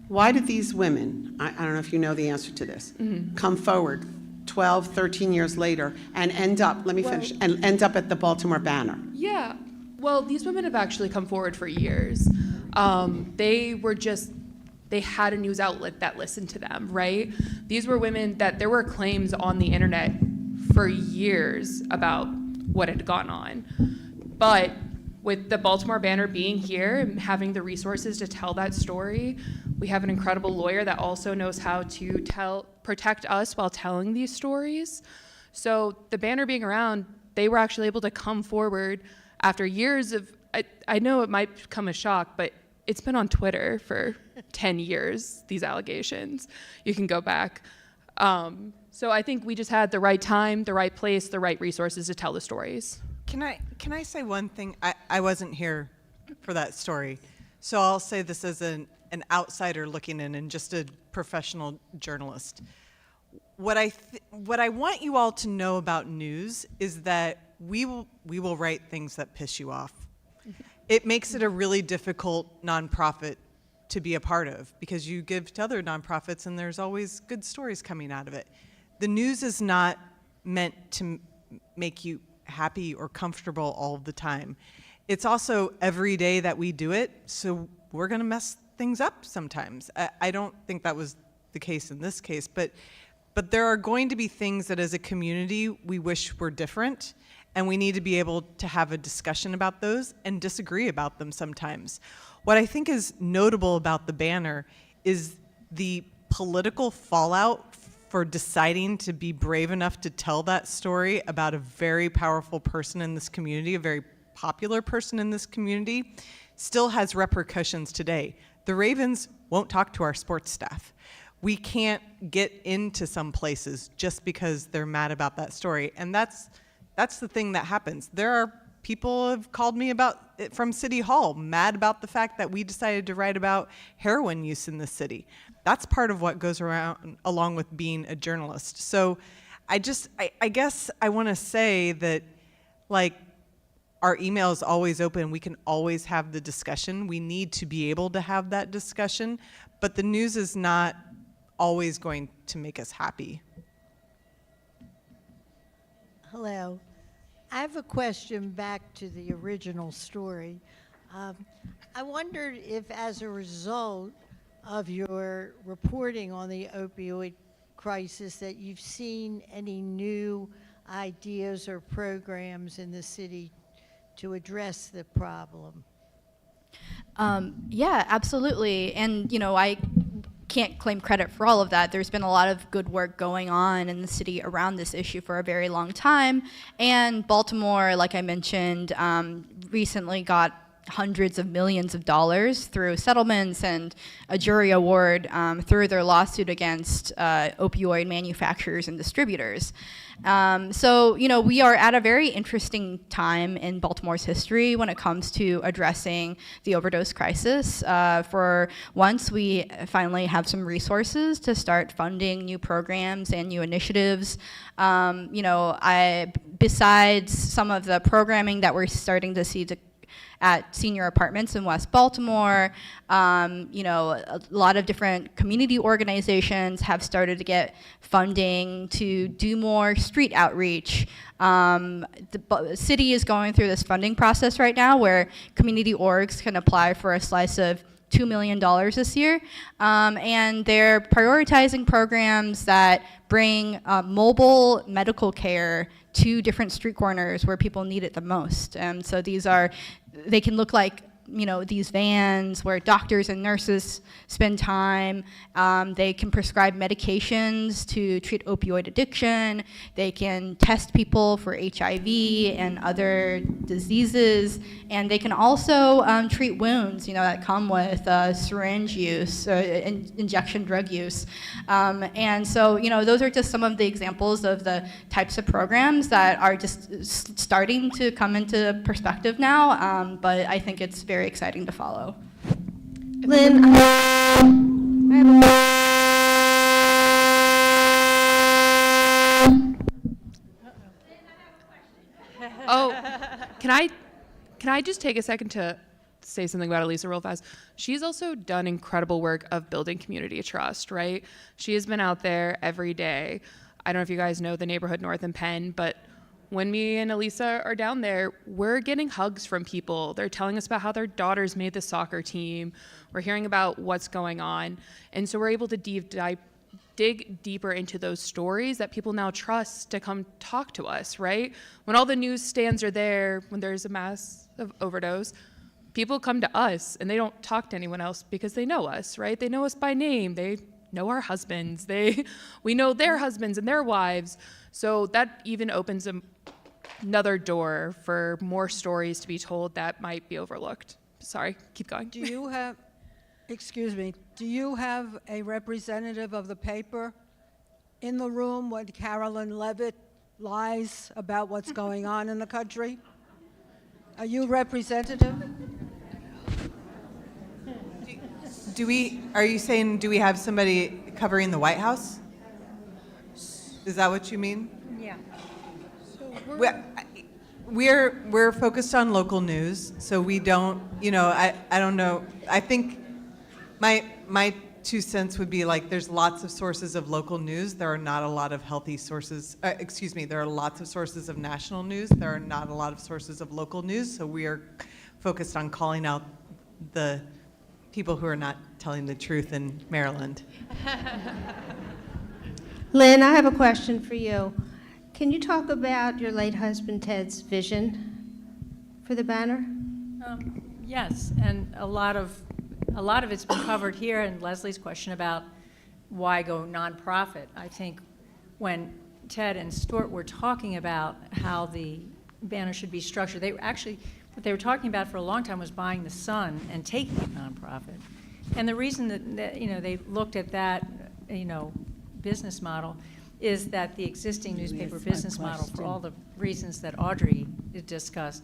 why did these women, I don't know if you know the answer to this, come forward 12, 13 years later and end up, let me finish, and end up at the Baltimore Banner? Yeah, well, these women have actually come forward for years. They had a news outlet that listened to them, right? These were women that there were claims on the internet for years about what had gone on. But with the Baltimore Banner being here and having the resources to tell that story, we have an incredible lawyer that also knows how to protect us while telling these stories. So the Banner being around, they were actually able to come forward after years of, I know it might come as shock, but it's been on Twitter for 10 years, these allegations. You can go back. So I think we just had the right time, the right place, the right resources to tell the stories. Can I say one thing? I wasn't here for that story, so I'll say this as an outsider looking in and just a professional journalist. What I want you all to know about news is that we will write things that piss you off. It makes it a really difficult nonprofit to be a part of because you give to other nonprofits and there's always good stories coming out of it. The news is not meant to make you happy or comfortable all the time. It's also every day that we do it, so we're going to mess things up sometimes. I don't think that was the case in this case, but there are going to be things that as a community we wish were different, and we need to be able to have a discussion about those and disagree about them sometimes. What I think is notable about the Banner is the political fallout for deciding to be brave enough to tell that story about a very powerful person in this community, a very popular person in this community, still has repercussions today. The Ravens won't talk to our sports staff. We can't get into some places just because they're mad about that story. And that's the thing that happens. There are people who have called me about it from City Hall, mad about the fact that we decided to write about heroin use in the city. That's part of what goes around along with being a journalist. So I guess I want to say that, like, our email is always open. We can always have the discussion. We need to be able to have that discussion, but the news is not always going to make us happy. Hello. I have a question back to the original story. I wondered if, as a result of your reporting on the opioid crisis, that you've seen any new ideas or programs in the city to address the problem. Yeah, absolutely. And, I can't claim credit for all of that. There's been a lot of good work going on in the city around this issue for a very long time. And Baltimore, like I mentioned, recently got hundreds of millions of dollars through settlements and a jury award through their lawsuit against opioid manufacturers and distributors. So, we are at a very interesting time in Baltimore's history when it comes to addressing the overdose crisis. For once, we finally have some resources to start funding new programs and new initiatives. Besides some of the programming that we're starting to see at senior apartments in West Baltimore, a lot of different community organizations have started to get funding to do more street outreach. The city is going through this funding process right now where community orgs can apply for a slice of $2 million this year, and they're prioritizing programs that bring mobile medical care to different street corners where people need it the most. So they can look like these vans where doctors and nurses spend time. They can prescribe medications to treat opioid addiction. They can test people for HIV and other diseases. And they can also treat wounds, that come with syringe use, injection drug use. And so, those are just some of the examples of the types of programs that are just starting to come into perspective now, but I think it's very exciting to follow. Lynn, Oh, can I just take a second to say something about Elisa real fast? She's also done incredible work of building community trust, right? She has been out there every day. I don't know if you guys know the neighborhood north in Penn, but when me and Elisa are down there, we're getting hugs from people. They're telling us about how their daughters made the soccer team. We're hearing about what's going on. And so we're able to dig deeper into those stories that people now trust to come talk to us, right? When all the newsstands are there, when there's a massive overdose, people come to us and they don't talk to anyone else because they know us, right? They know us by name. They know our husbands. We know their husbands and their wives. So that even opens another door for more stories to be told that might be overlooked. Sorry, keep going. Do you have a representative of the paper in the room when Carolyn Levitt lies about what's going on in the country? Are you representative? Are you saying, do we have somebody covering the White House? Is that what you mean? Yeah. We're focused on local news, so we don't, I don't know. I think my 2 cents would be like, there's lots of sources of local news. There are not a lot of healthy sources. There are lots of sources of national news. There are not a lot of sources of local news. So we are focused on calling out the people who are not telling the truth in Maryland. Lynn, I have a question for you. Can you talk about your late husband Ted's vision for the banner? Yes, and a lot of it's been covered here in Leslie's question about why go nonprofit. I think when Ted and Stuart were talking about how the banner should be structured, what they were talking about for a long time was buying the Sun and taking it nonprofit. And the reason that they looked at that business model is that the existing newspaper business model, for all the reasons that Audrey discussed,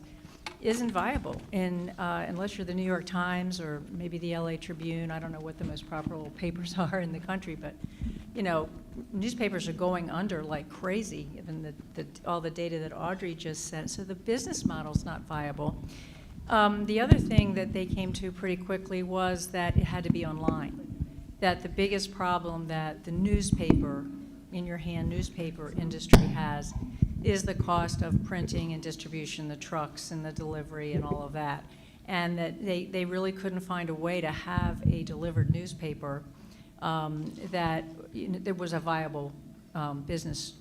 isn't viable unless you're the New York Times or maybe the LA Tribune. I don't know what the most profitable papers are in the country, but newspapers are going under like crazy, given all the data that Audrey just said. So the business model's not viable. The other thing that they came to pretty quickly was that it had to be online. That the biggest problem that the newspaper, in-your-hand newspaper industry has is the cost of printing and distribution, the trucks and the delivery and all of that. And that they really couldn't find a way to have a delivered newspaper that there was a viable business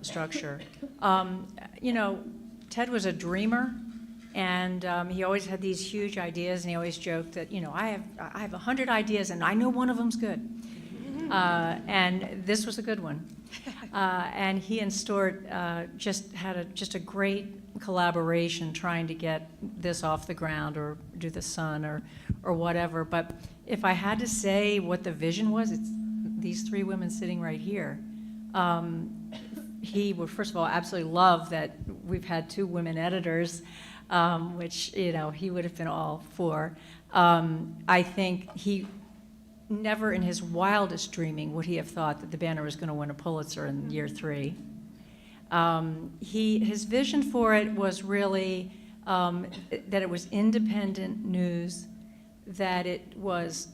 structure. Ted was a dreamer, and he always had these huge ideas, and he always joked that, I have 100 ideas, and I know one of them's good. And this was a good one. And he and Stuart just had a great collaboration trying to get this off the ground or do the Sun or whatever. But if I had to say what the vision was, it's these 3 women sitting right here. He would, first of all, absolutely love that we've had 2 women editors, which, he would have been all for. I think he never in his wildest dreaming would he have thought that the banner was going to win a Pulitzer in year 3. His vision for it was really that it was independent news, that it was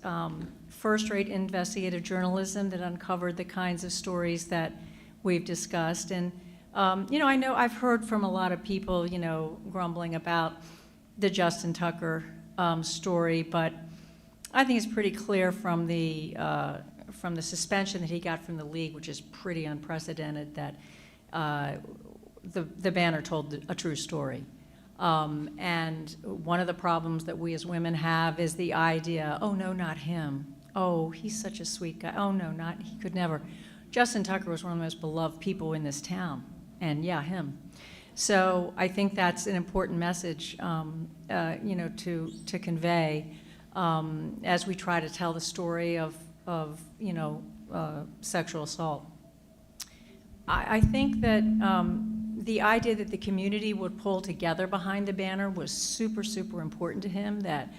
first-rate investigative journalism that uncovered the kinds of stories that we've discussed. And, I know I've heard from a lot of people, grumbling about the Justin Tucker story, but I think it's pretty clear from the suspension that he got from the league, which is pretty unprecedented, that the banner told a true story. And one of the problems that we as women have is the idea, oh, no, not him. Oh, he's such a sweet guy. Oh, no, not, he could never. Justin Tucker was one of the most beloved people in this town, and yeah, him. So I think that's an important message, to convey as we try to tell the story of sexual assault. I think that the idea that the community would pull together behind the banner was super, super important to him, that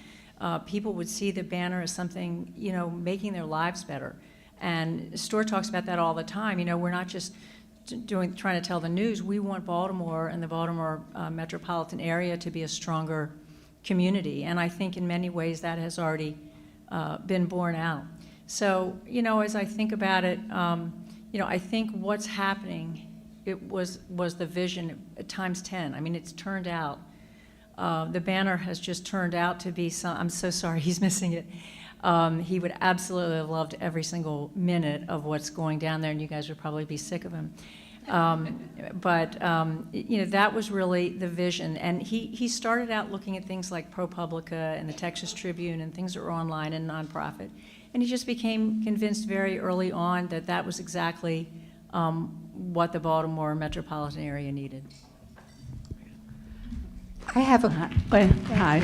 people would see the banner as something, making their lives better. And Stuart talks about that all the time. We're not just trying to tell the news. We want Baltimore and the Baltimore metropolitan area to be a stronger community. And I think in many ways that has already been borne out. So, as I think about it, I think what's happening, it was the vision times 10. I mean, it's turned out. The banner has just turned out to be I'm so sorry he's missing it. He would absolutely have loved every single minute of what's going down there, and you guys would probably be sick of him. That was really the vision. And he started out looking at things like ProPublica and the Texas Tribune and things that were online and nonprofit. And he just became convinced very early on that that was exactly what the Baltimore metropolitan area needed. I have a... Wait, hi.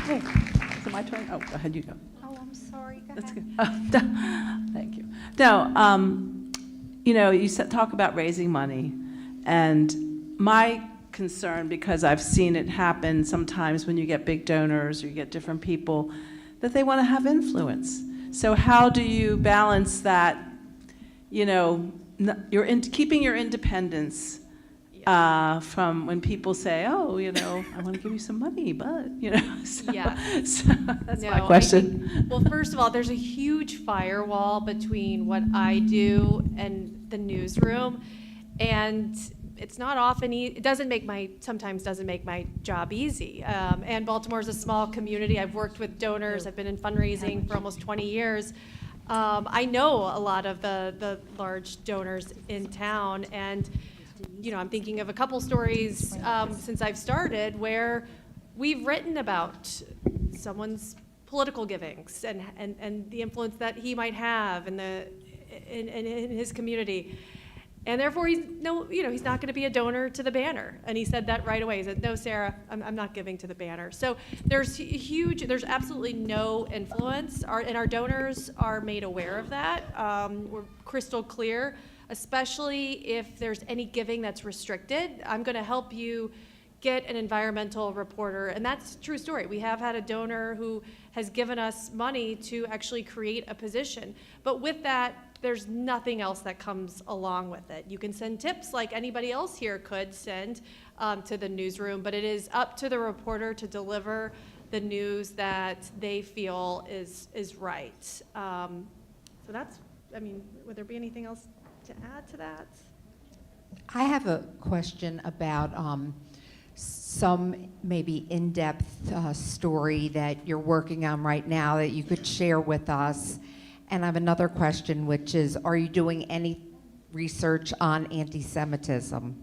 Thank you. Is it my turn? Oh, go ahead, you go. Oh, I'm sorry. Go That's ahead. good. Thank you. No, you talk about raising money, and my concern, because I've seen it happen sometimes when you get big donors or you get different people, that they want to have influence. So how do you balance that, keeping your independence from when people say, oh, I want to give you some money, but, so, Yeah. so that's my question. Well, first of all, there's a huge firewall between what I do and the newsroom, and it's not often, sometimes doesn't make my job easy. And Baltimore's a small community. I've worked with donors. I've been in fundraising for almost 20 years. I know a lot of the large donors in town, and I'm thinking of a couple stories since I've started where we've written about someone's political givings and the influence that he might have in his community. And therefore, he's not going to be a donor to the banner. And he said that right away. He said, no, Sarah, I'm not giving to the banner. So there's absolutely no influence. Our donors are made aware of that. We're crystal clear, especially if there's any giving that's restricted. I'm going to help you get an environmental reporter. And that's a true story. We have had a donor who has given us money to actually create a position. But with that, there's nothing else that comes along with it. You can send tips like anybody else here could send to the newsroom, but it is up to the reporter to deliver the news that they feel is right. So that's, would there be anything else to add to that? I have a question about some maybe in-depth story that you're working on right now that you could share with us. And I have another question, which is, are you doing any research on anti-Semitism?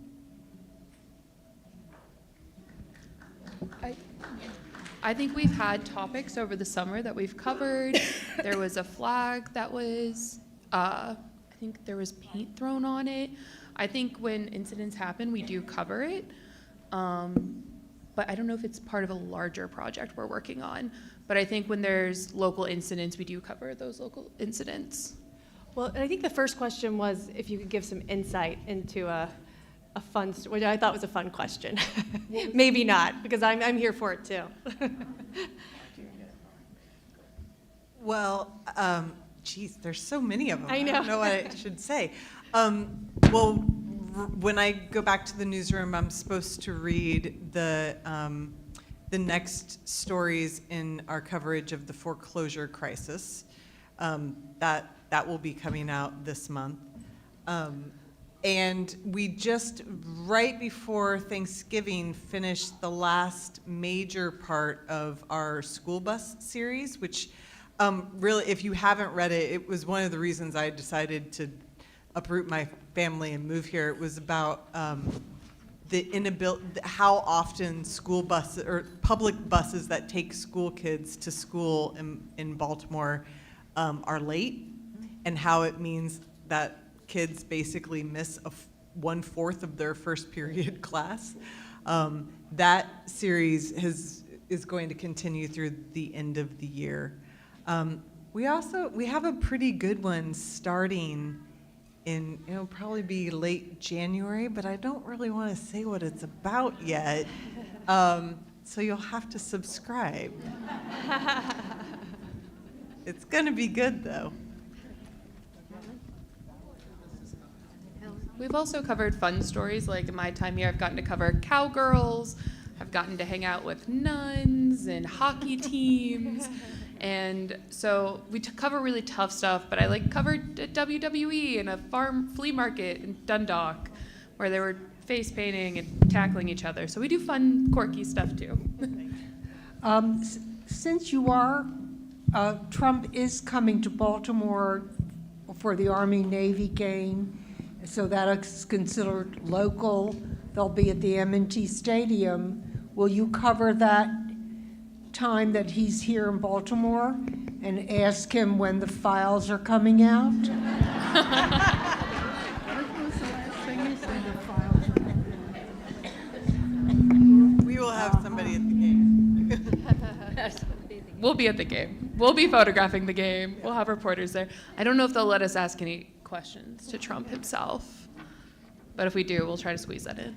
I think we've had topics over the summer that we've covered. There was a flag that was, I think there was paint thrown on it. I think when incidents happen, we do cover it. But I don't know if it's part of a larger project we're working on. But I think when there's local incidents, we do cover those local incidents. Well, and I think the first question was if you could give some insight into a fun, which I thought was a fun question. Maybe not, because I'm here for it too. Well, geez, there's so many of them. I know. I don't know what I should say. Well, when I go back to the newsroom, I'm supposed to read the next stories in our coverage of the foreclosure crisis. That will be coming out this month. And we just, right before Thanksgiving, finished the last major part of our school bus series, which really, if you haven't read it, it was one of the reasons I decided to uproot my family and move here. It was about the inability, how often school buses or public buses that take school kids to school in Baltimore are late, and how it means that kids basically miss 1/4 of their first period class. That series is going to continue through the end of the year. We have a pretty good one starting in, it'll probably be late January, but I don't really want to say what it's about yet. So you'll have to subscribe. It's going to be good, though. We've also covered fun stories. Like in my time here, I've gotten to cover cowgirls. I've gotten to hang out with nuns and hockey teams. And so we cover really tough stuff, but I covered WWE and a farm flea market in Dundalk where they were face painting and tackling each other. So we do fun, quirky stuff too. Since you are, Trump is coming to Baltimore for the Army-Navy game, so that is considered local. They'll be at the M&T Stadium. Will you cover that time that he's here in Baltimore and ask him when the files are coming out? We will have somebody at the game. We'll be at the game. We'll be photographing the game. We'll have reporters there. I don't know if they'll let us ask any questions to Trump himself, but if we do, we'll try to squeeze that in.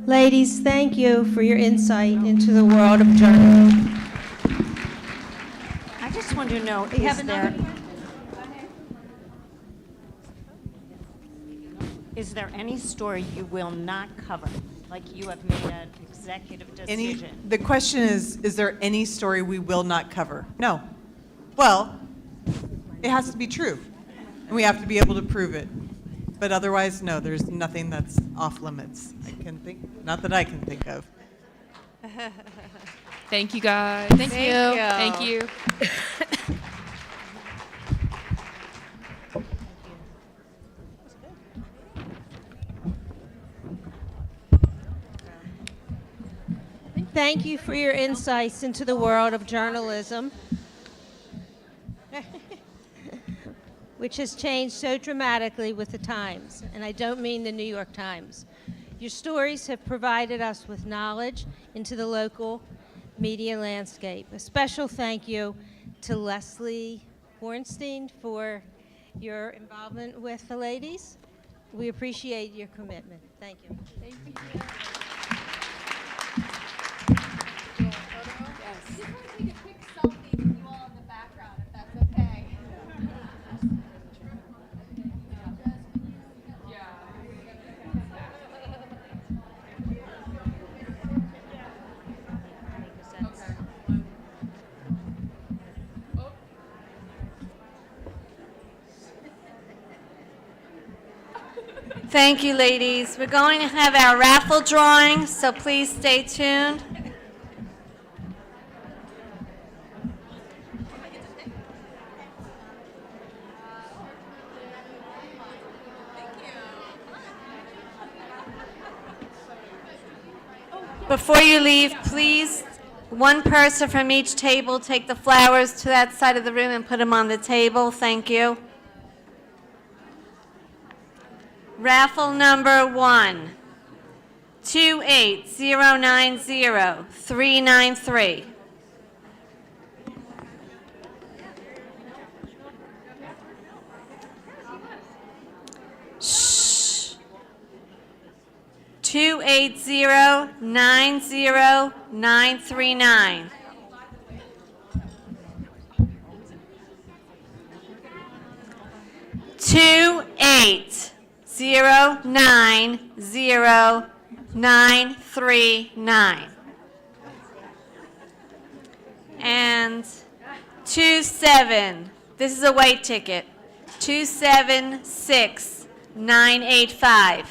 Ladies, thank you for your insight into the world of journalism. I just want to know, is there any story you will not cover? Like you have made an executive decision? The question is there any story we will not cover? No. Well, it has to be true, and we have to be able to prove it. But otherwise, no, there's nothing that's off limits. Not that I can think of. Thank you, guys. Thank you. Thank you. Thank you for your insights into the world of journalism, which has changed so dramatically with the times, and I don't mean the New York Times. Your stories have provided us with knowledge into the local media landscape. A special thank you to Leslie Hornstein for your involvement with the ladies. We appreciate your commitment. Thank you. Thank you. Thank you, ladies. We're going to have our raffle drawing, so please stay tuned. Before you leave, please, one person from each table take the flowers to that side of the room and put them on the table. Thank you. Raffle number 1, 28090-393. Shh. 28090-939. Two 90939. And 27, this is a white ticket, 276985.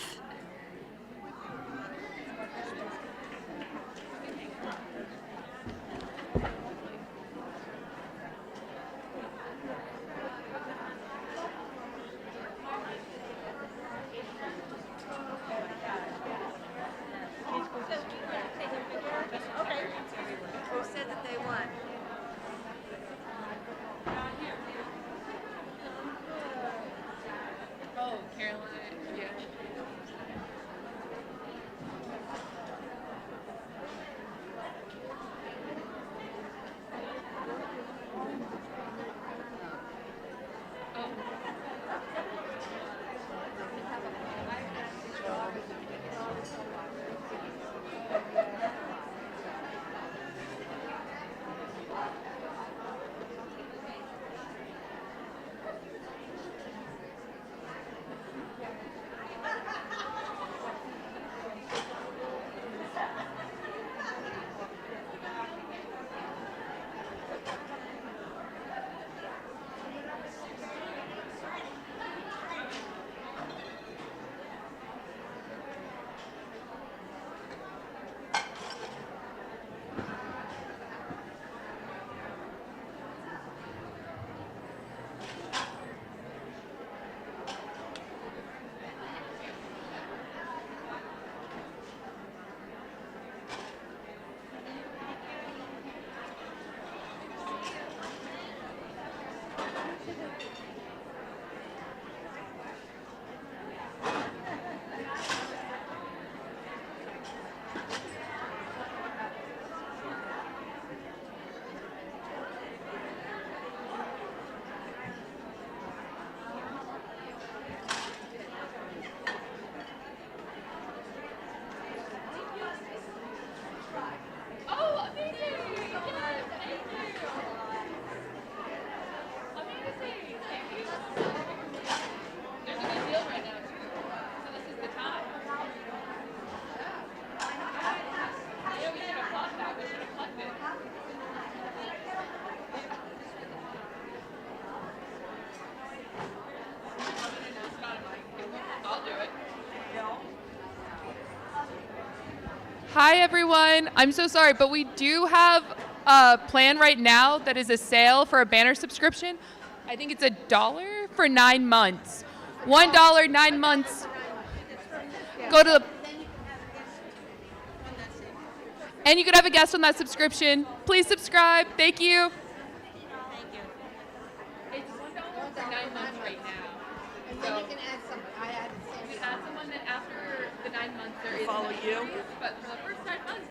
Hi, everyone. I'm so sorry, but we do have a plan right now that is a sale for a banner subscription. I think it's $1 for 9 months. $1, 9 months. Go to the... And you could have a guest on that subscription. Please subscribe. Thank you. It's $1 for 9 months right now. And then you can add some, You can add someone that after the 9 months there is Follow you? But for the first 9 months,